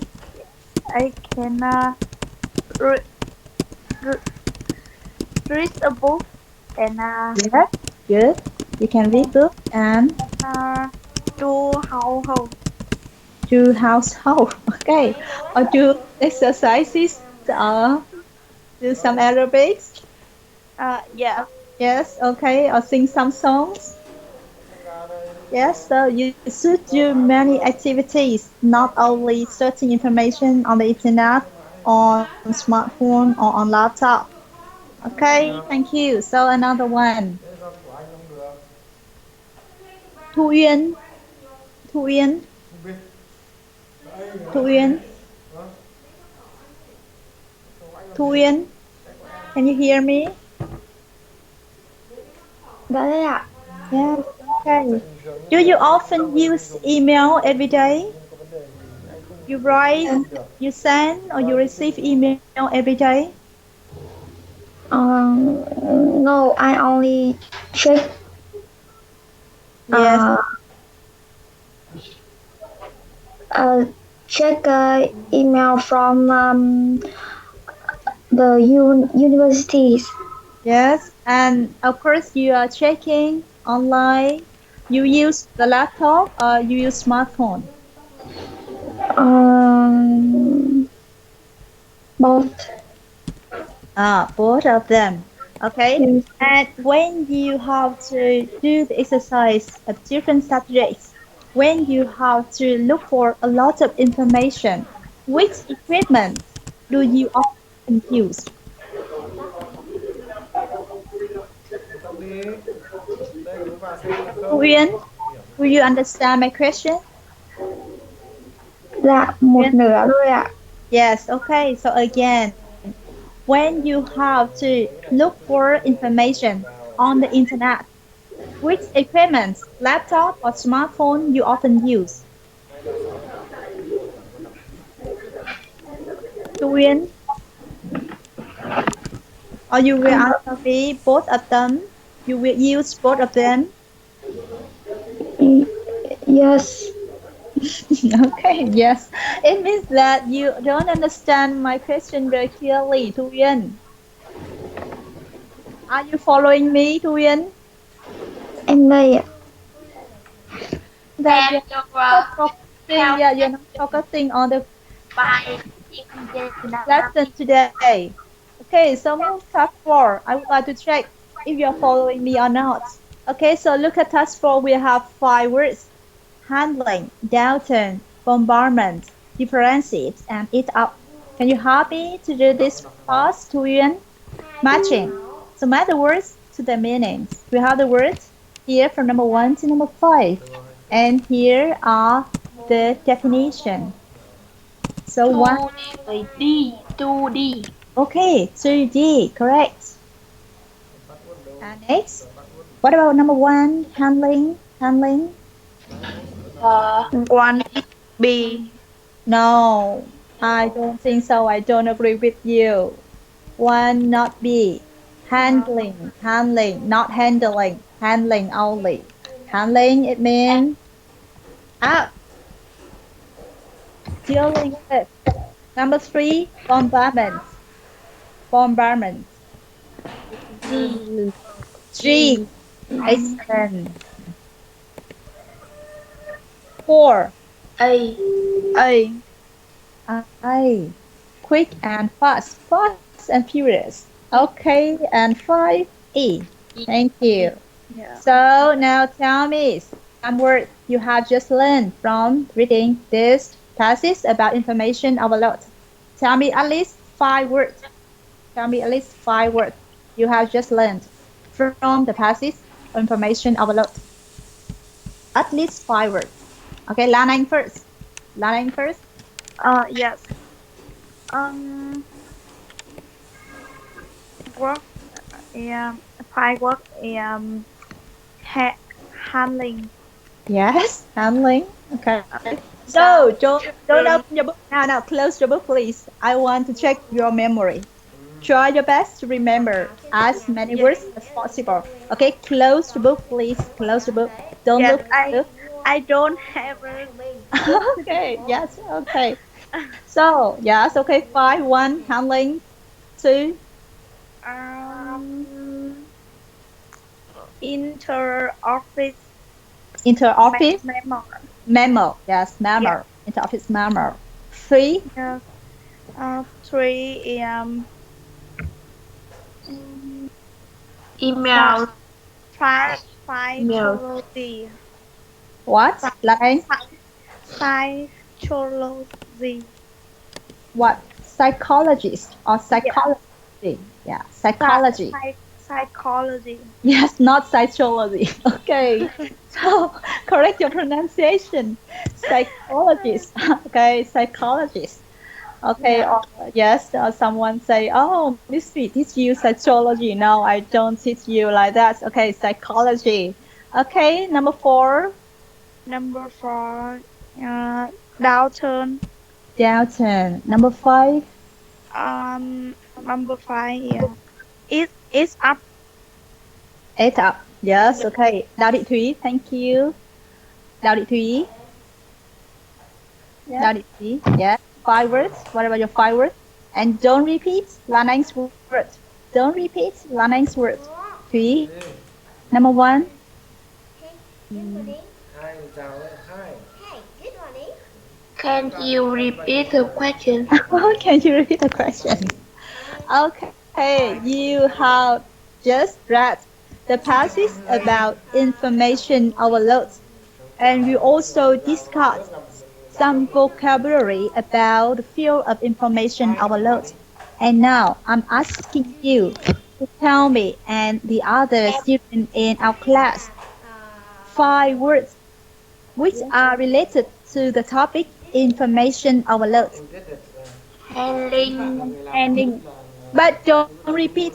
I can re- re- read a book and Yes, good. You can read book and uh, do household. do household. Okay, or do exercises or do some aerobics. Yeah. Yes, okay, or sing some songs. Yes, so you should do many activities, not only searching information on the internet, on smartphone or on laptop. Okay, thank you. So another one. Thế sao của anh không được? Thu Uyên, Thu Uyên, Không biết. Đấy, Thu Uyên, hả? Không anh làm Thu gì? Uyên. Can you hear me? Dạ đây ạ. Yes, okay. Chạy bình thường Do nhưng you mà often đâu phải mình use dùng email every day? nhưng có vấn đề gì anh không You write, làm được. you send, or you receive email every day? No, I only check Yes, uh, uh, check email from the universities. yes. And of course, you are checking online. You use the laptop or you use smartphone? Um, both. Ah, both of them. Okay. Yes. And when you have to do the exercise of different subjects, when you have to look for a lot of information, which equipment do you often use? Xong đi. Đây có vào xem được không? Huyen, Hiểu. will you understand my question? Dạ, một Huyen? nửa thôi ạ. Yes, okay. So again, when you have to look for information on the internet, which equipment, laptop or smartphone you often use? Huyen, or you will answer me both of them? You will use both of them? Y- Yes. Okay, yes. It means that you don't understand my question very clearly, Thuyen. Are you following me, Thuyen? Em đây ạ. That you Em được are focusing. Yeah, you're not focusing on the by lesson today. Okay, so move task 4. I would like to check if you're following me or not. Okay, so look at task 4. We have 5 words: handling, downturn, bombardment, differentiate, and eat up. Can you help me to do this task, Thủy? Matching. So match the words to the meanings. We have the words here from number 1 to number 5. And here are the definition. So one. đi, to đi. Okay, 2D, correct. And next, what about number 1? Handling, handling. One B. No, I don't think so. I don't agree with you. 1 not B. Handling, handling, not handling, handling only. Handling, it means up. Dealing with. Number 3, bombardment. Bombardment. G. Excellent. 4. A. A. I. Quick and fast. Fast and furious. Okay, and 5. E. Thank you. Yeah. So now tell me some words you have just learned from reading this passage about information overload. Tell me at least 5 words. Tell me at least 5 words you have just learned from the passage information overload. At least 5 words. Okay, Lan Anh first. Lan Anh first. Yes. Work. Firework. Handling. Yes, handling. Okay. So don't open your book now. Now close your book, please. I want to check your memory. Try your best to remember as many words as possible. Okay, close the book, please. Close the book. Don't Yes, look at the book. I don't have a Okay, yes, okay. So, yes, okay, 5, 1, handling, 2, inter-office inter-office, memo. memo, yes, memo, Yeah. inter-office memo. 3, Yes. 3 Email. psychology. what? Like, Psychology. what? Psychologist or psychology? Yeah, psychology. Psychology. Yes, not psychology. Okay. So, correct your pronunciation. Psychologist. Okay, psychologist. Okay, Yeah. or yes, someone say, oh, Miss Thủy teach you psychology. No, I don't teach you like that. Okay, psychology. Okay, number 4, Number 4, downturn. downturn. Number 5, Number 5, it's up. eight up. Yes, okay. Đào Thị Thúy, thank you. Đào Thị Thúy. Yeah. Đào Thị Thúy, yes. 5 words. What about your 5 words? And don't repeat Lan Anh's words. Don't repeat Lan Anh's words. Thúy, number 1. Hai chào đấy. Hai. Can you repeat the question? Can you repeat the question? Okay, you have just read the passage about information overload, and we also discussed some vocabulary about the field of information overload. And now I'm asking you to tell me and the other students in our class 5 words which are related to the topic information overload. Handling. But don't repeat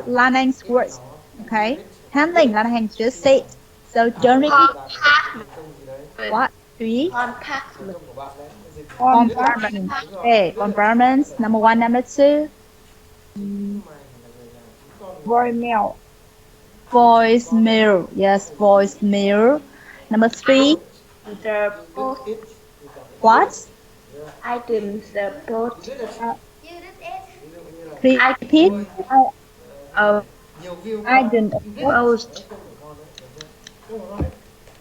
Lan Anh's words. Okay? Handling Lan Anh just said. So don't repeat. What? 3. Contact. Bombardment. Okay, bombardments. Number 1, number 2. Voicemail. Voicemail. Yes, voicemail. Number 3. The post. What? Items. The post. Repeat. Nhiều view. I don't. Post.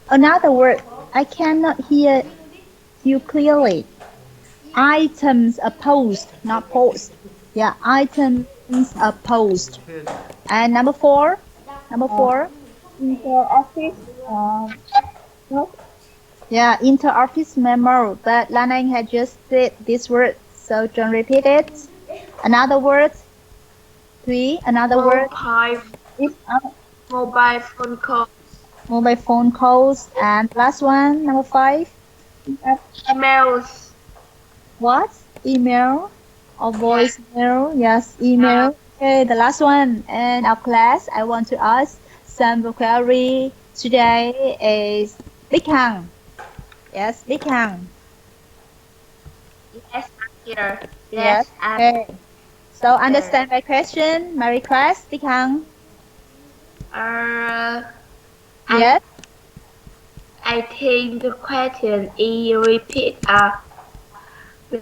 Another word. I cannot hear you clearly. Items are post, not post. Yeah, items are post. Phiền. And number four, inter-office. No. Yeah, inter-office memo. But Lanang had just said this word, so don't repeat it. Another word, Thủy. Another word is Mobile phone call. mobile phone calls. And last one, number five. Emails. What? Email or voicemail? Yes, email. Okay, the last one. And our class, I want to ask some vocabulary today is Big Hang. Yes, Big Hang. Yes, I'm here. Yes. Yes, I'm Okay. So understand my question, my request, Big Hang. Yes. I think the question is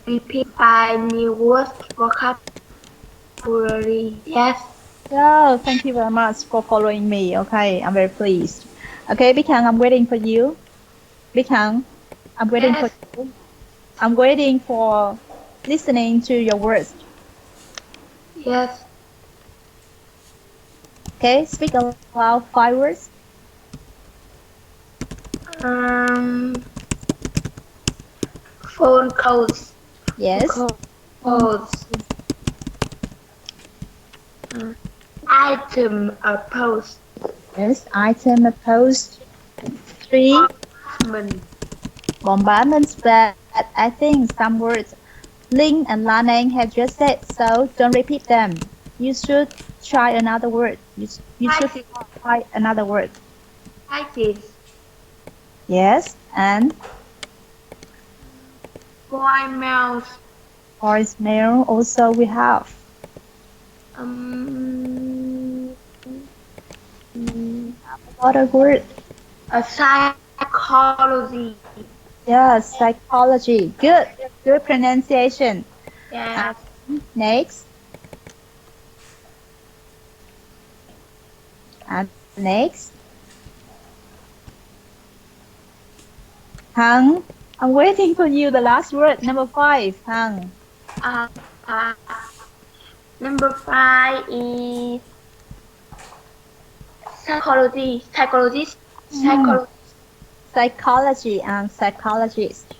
repeat by new words vocabulary. Yes. So thank you very much for following me. Okay, I'm very pleased. Okay, Big Hang, I'm waiting for you. Big Hang, I'm waiting for you. I'm waiting for listening to your words. Yes. Okay, speak aloud 5 words. Phone calls. Yes. Calls. Item a post. Yes, item opposed. 3. Bombardments, but I think some words Ling and Lanang have just said, so don't repeat them. You should try another word. You should try another word. Like this. Yes, and Voicemails. voicemail also we have. Another word. Psychology. Yes, psychology. Good. Good pronunciation. Yes. Next. And next. Hằng, I'm waiting for you. The last word, number 5. Hằng. Number 5 is psychology. Psychologist. Psychology and psychologist.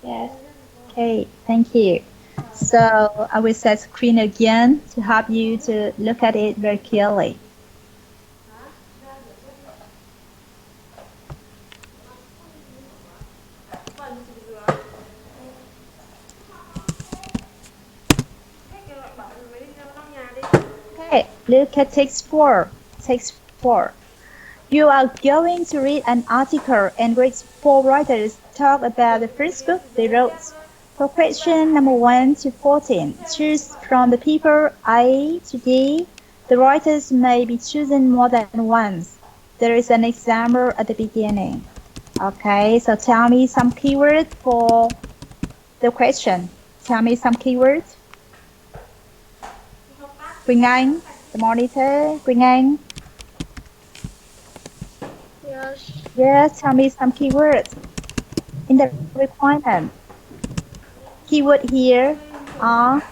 Yes. Okay, thank you. So I will set screen again to help you to look at it very clearly. Okay, look at text 4. Text 4. You are going to read an article and read 4 writers talk about the first book they wrote. For question number 1 to 14, choose from the people A to D. The writers may be chosen more than once. There is an example at the beginning. Okay, so tell me some keywords for the question. Tell me some keywords. Quỳnh Anh, the monitor, Quỳnh Anh. Yes. Yes, tell me some keywords in the requirement. Keyword here are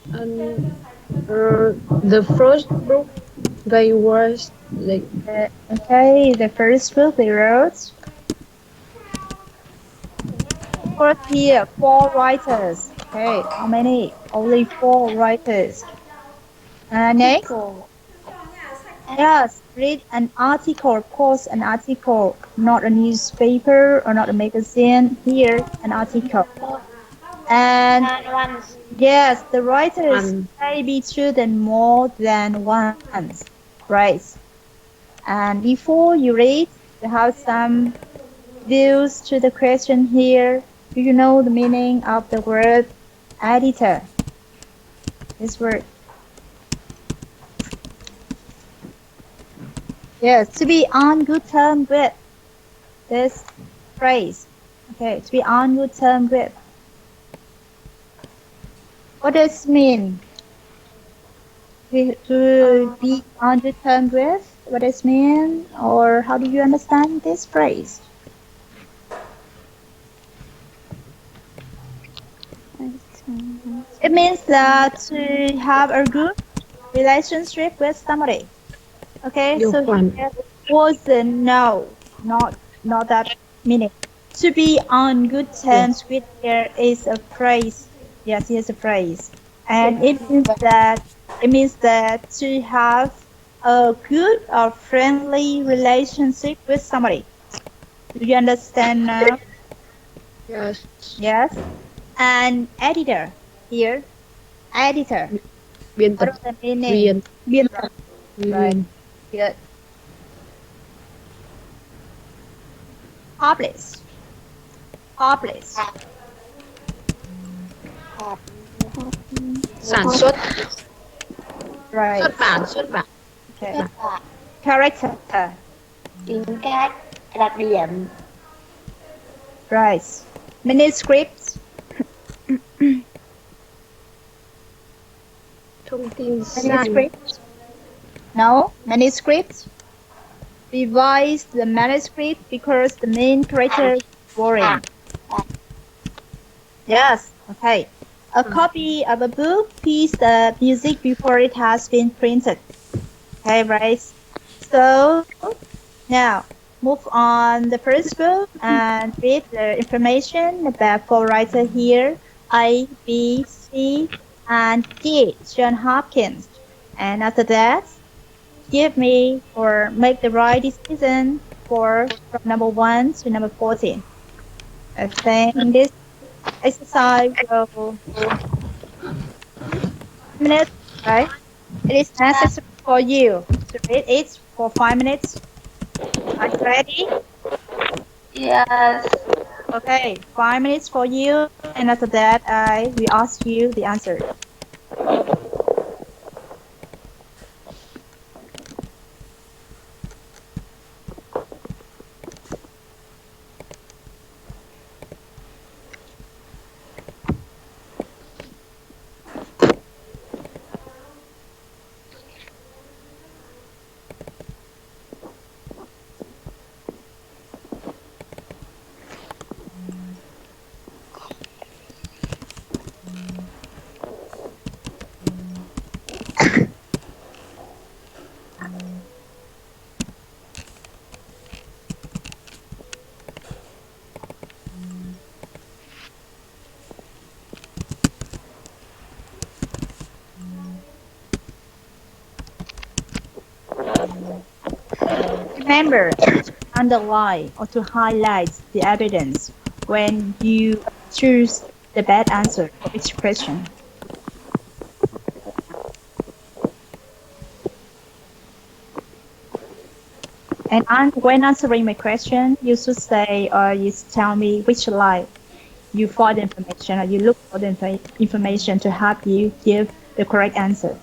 The first book they was like okay, the first book they wrote. First here, 4 writers. Okay, how many? Only 4 writers. Next. Yes, read an article, post an article, not a newspaper or not a magazine. Here, an article. And yes, the writers may be chosen more than once, right? And before you read, you have some views to the question here. Do you know the meaning of the word editor? This word. Yes, to be on good terms with this phrase. Okay, to be on good terms with. What does it mean? To be on good terms with? What does it mean? Or how do you understand this phrase? Mhm. It means that to have a good relationship with somebody. Okay, Điều so khoản here was a no, not that meaning. To be on good điều terms with here is a phrase. Yes, here's a phrase, and it means that to have a good or friendly relationship with somebody. Do you understand now? yes, Yes. And editor here, editor. biên What tập is the meaning? viên Biên tập. Right. viên Good. Publish. Publish. sản xuất Right. xuất Okay. bản Character. Tính cách, đặc điểm, Right. Manuscript. thông tin sai Manuscript. No. Manuscript. Revise the manuscript because the main character is boring. Yes. Okay. A copy of a book piece of music before it has been printed. Okay, right. So now move on the first book and read the information about four writer here: A, B, C, and D. John Hopkins. And after that, give me or make the right decision for from number 1 to number 14. I think this exercise will minutes, right? It is necessary for you to read it for 5 minutes. Are you ready? yes, Okay, 5 minutes for you, and after that, I will ask you the answer. Remember to underline or to highlight the evidence when you choose the bad answer for each question. And when answering my question, you should say or you tell me which line you find the information or you look for the information to help you give the correct answer.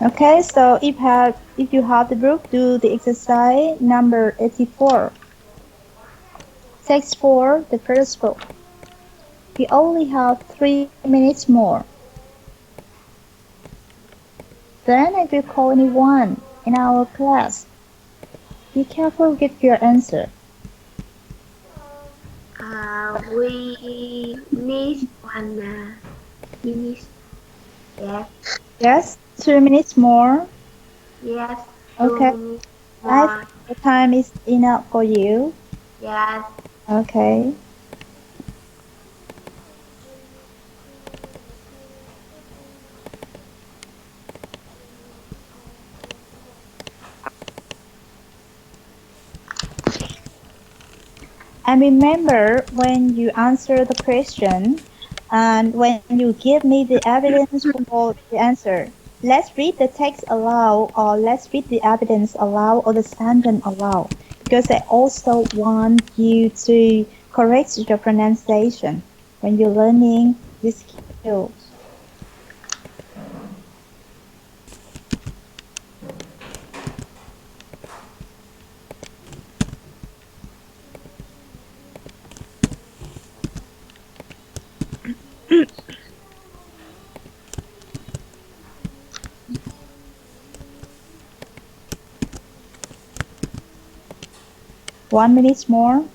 Okay, so if you have the book, do the exercise number 84. Text for the first book. We only have 3 minutes more. Then I will call anyone in our class. Be careful with your answer. We need 1 minute. Yes. Yes, 2 minutes more. Yes. Okay, 2 minutes I more. think the time is enough for you. Yes. Okay. And remember when you answer the question and when you give me the evidence for the answer, let's read the text aloud or let's read the evidence aloud or the sentence aloud because I also want you to correct your pronunciation when you're learning these skills. One minute more.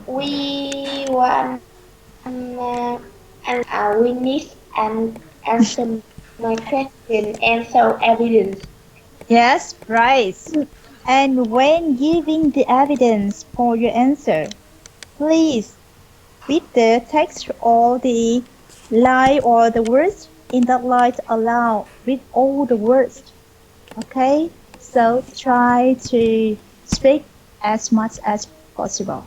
We want we need an answer my question and so evidence. Yes, right. And when giving the evidence for your answer, please read the text or the line or the words in that line aloud. Read all the words. Okay? So try to speak as much as possible.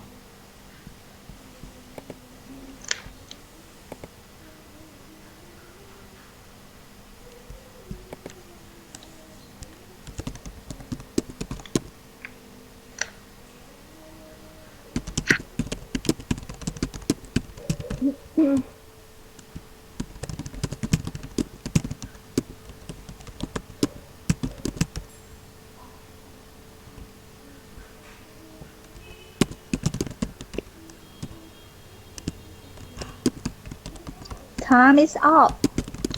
Time is up.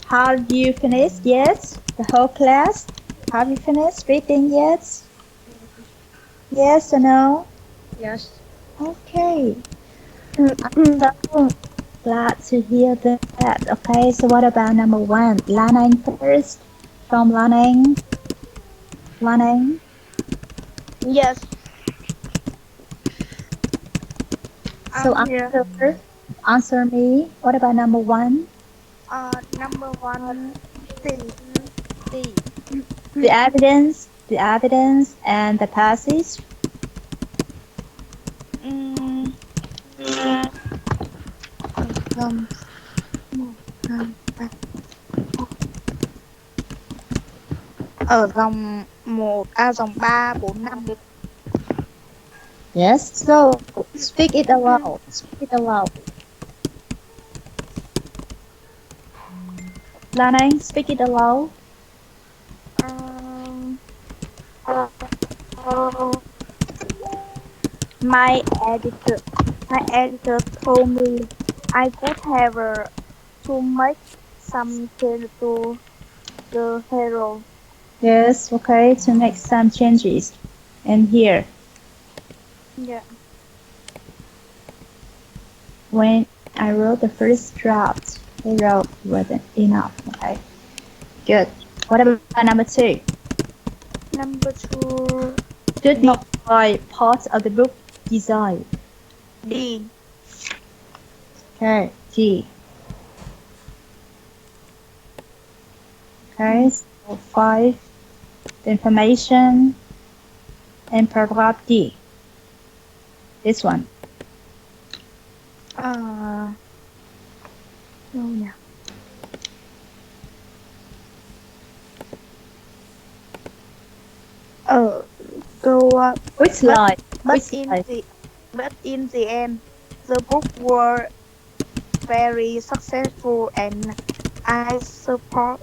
Have you finished yet? The whole class? Have you finished reading yet? Yes or no? Yes. Okay. I'm so glad to hear that. Okay, so what about number one? Lan first. From Lan Lan. Yes, So I'm here. answer me. What about number one? Number one, C. D. The evidence, and the passage. Ừm, dòng 1, 2, 3. Ở dòng 3, 4, 5. Yes. So speak it aloud. Speak it aloud. Lan speak it aloud. Um, my editor, my editor told me I could have to make some change to the hero. Yes. Okay. To make some changes. And here, Yeah. when I wrote the first draft, hero wasn't enough. Okay. Good. What about number two? Number two, Should D. not buy part of the book design. D. Okay. G. Okay. So five. The information and paragraph D. This one. Đâu nhỉ? Câu Which line? but Which in line? the end, the book were very successful and I suppose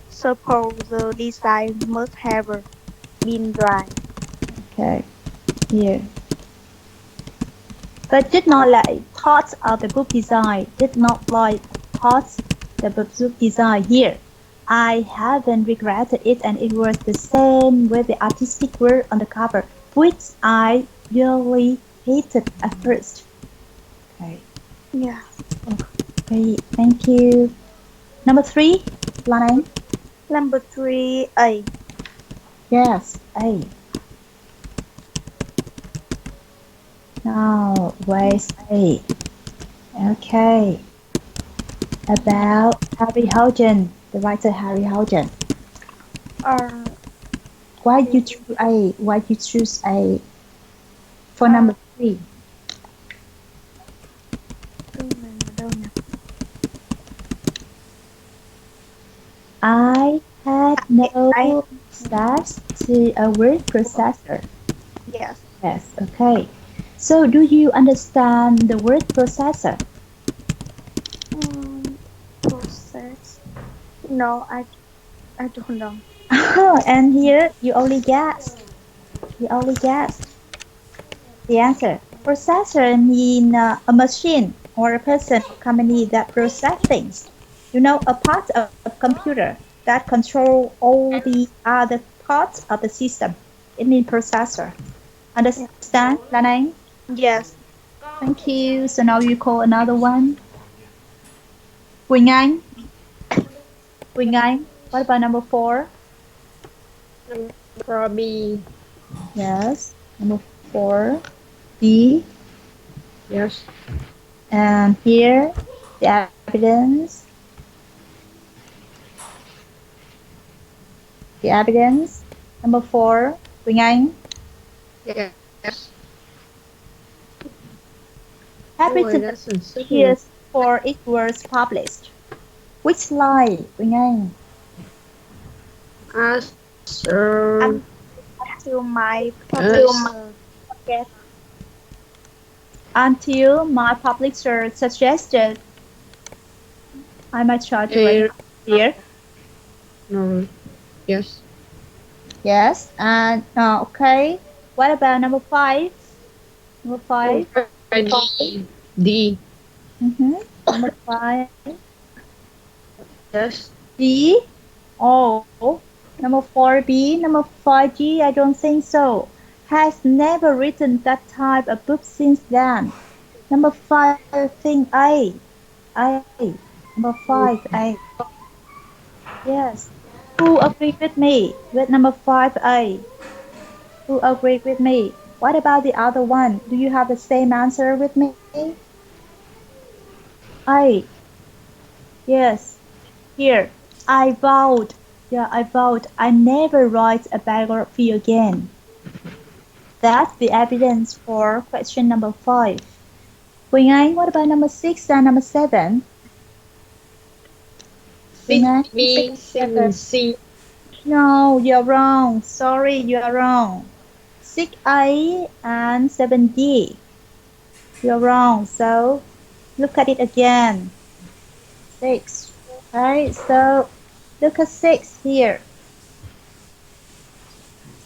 the design must have been dry. Okay, here. But did not like parts of the book design. Did not like parts of the book design here. I haven't regretted it, and it was the same with the artistic work on the cover, which I really hated at first. Okay. Yeah. Okay, thank you. Number 3, Lan. Number 3, A. Yes, A. Now, where's A? Okay. About Harry Houghton, the writer Harry Houghton. Uh, Why you choose A? Why you choose A for number 3? Câu này ở đâu nhỉ? I had no I access to a word processor. yes. Yes, okay. So, do you understand the word processor? Process. No, I don't know. And here you only guessed. You only guessed the answer. Processor mean a machine or a person or company that process things. You know, a part of a computer that control all the other parts of the system. It means processor. Understand, Lan Anh? Yes. Thank you. So now you call another one. Quỳnh Anh. Quỳnh Anh. What about number 4? Number B. Yes. Number 4. B. Yes. And here, the evidence. The evidence. Number 4. Quỳnh Anh. Yes. Have written years before it was published. Which line, Quỳnh Anh? Until my publisher forget. Until my publisher suggested. I might try to write here. No. Yes. Yes, and okay. What about number 5? Number 5. D. Number 5. Yes. D. Oh, number 4B. Number 5G. I don't think so. Has never written that type of book since then. Number 5. I think A. A. Number 5. A. Yes. Who agreed with me with number 5A? Who agreed with me? What about the other one? Do you have the same answer with me? A. Yes. Here. I vowed. Yeah, I vowed I never write a biography again. That's the evidence for question number 5. Quỳnh Anh, what about number 6 and number 7? Quỳnh Anh, B, 7, C. No, you're wrong. Sorry, you are wrong. 6A and 7D. You're wrong. So look at it again. 6. Right, so look at 6 here.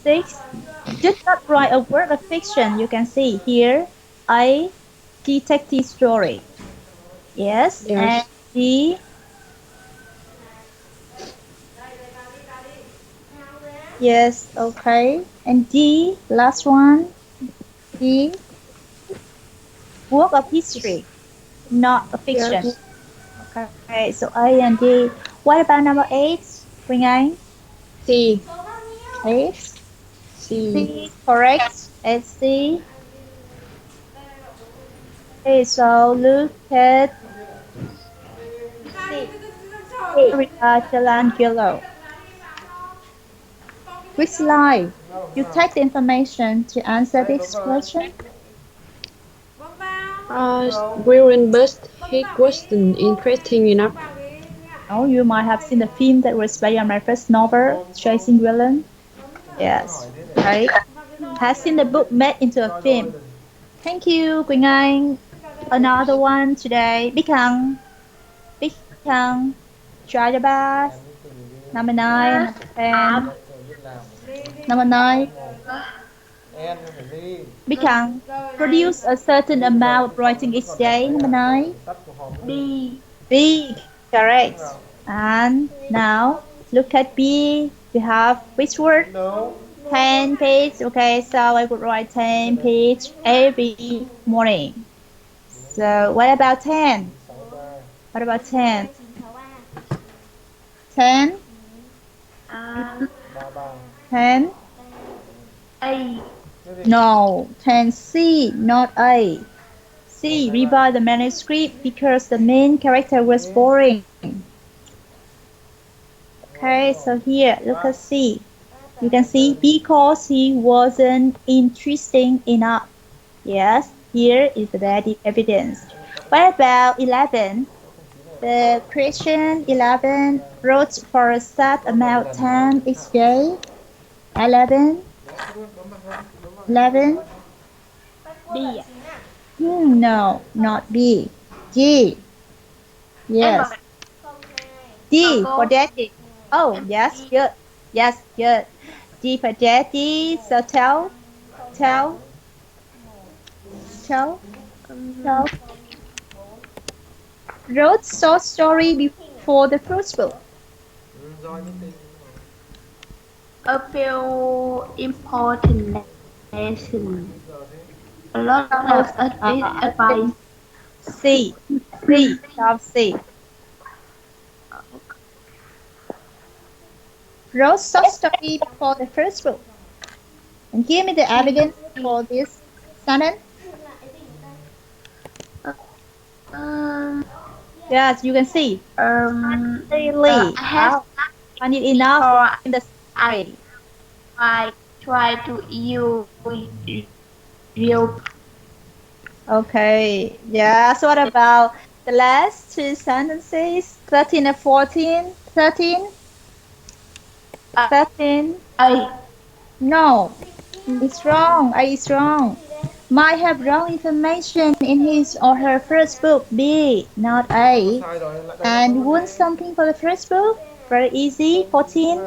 6 did not write a work of fiction. You can see here a detective story. Yes. And D. Yes, okay. And D, last one. D, work of history, not a fiction. Yes. Okay, so A and D. What about number 8, Quỳnh Anh? C. 8. C, correct. It's C. Okay, so look at C. Michelangelo. Which line? You take the information to answer this question. William Bust, he wasn't interesting enough. Oh, you might have seen the film that was based on my first novel, Chasing Villain. Yes, right. Has seen the book made into a film. Thank you, Quỳnh Anh. Another one today. Big Hằng. Big Hằng. Try your best. Number 9, number 10. Number 9. En phải đi. Become produce a certain amount of writing each day. Number 9. Tắt của hòm D. B, correct. And now look at B. We have which word? No. 10 page. Okay, so I would write 10 page every morning. So what about 10? What about 10? 10? 10? A. No, 10 C, not A. C, revise the manuscript because the main character was boring. Okay, so here, look at C. You can see because he wasn't interesting enough. Yes, here is the evidence. What about 11? The question 11 wrote for a set amount of time each day. 11. 11. D. No, not B. G. Yes. D for daddy. Oh, yes, good. Yes, good. D for daddy. So tell. Wrote short story before the first book. A few important lessons. A lot of advice. C. Now C. Wrote short story before the first book. And give me the evidence for this sentence. Yes, you can see. Really? I need enough in the story. I try to use real. Okay. Yes. What about the last two sentences? 13 and 14. 13. 13. A. No, it's wrong. A is wrong. Might have wrong information in his or her first book. B, not A. And want something for the first book? Very easy. 14.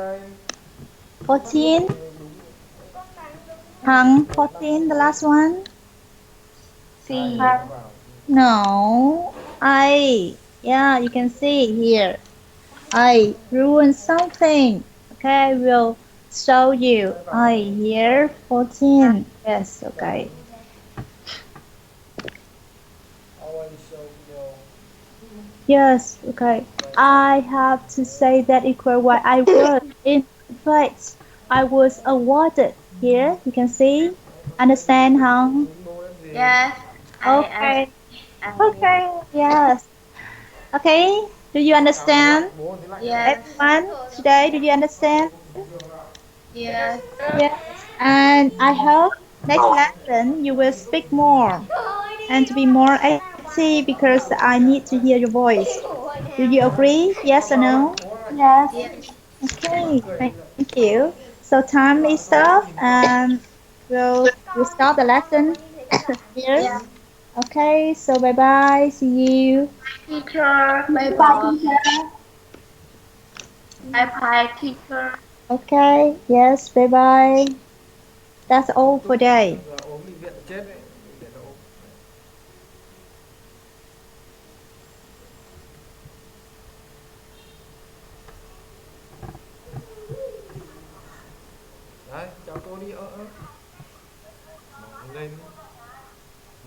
14. 14, the last one. C. No. I. Yeah, you can see here. I ruined something. Okay, I will show you. I here 14. Yes, okay. Yes, okay. I have to say that equal what I was. In fact, I was awarded. Here, you can see. Understand, Hong? Yes. Okay. Okay, yes. Okay, do you understand? Yes. Everyone, today, do you understand? Yes. Yes. And I hope next lesson you will speak more and to be more active because I need to hear your voice. Do you agree? Yes or no? Yes. Okay, thank you. So time is up and we'll start the lesson here. Yeah. Okay, so bye bye. See you. Teacher. Bye Bye, bye. teacher. Bye bye, teacher. Okay, yes, bye bye. That's all for today. Ốm bệnh viện chết đấy. Bệnh viện ốm. Đấy, chào cô đi. Lên.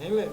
Nhanh lên.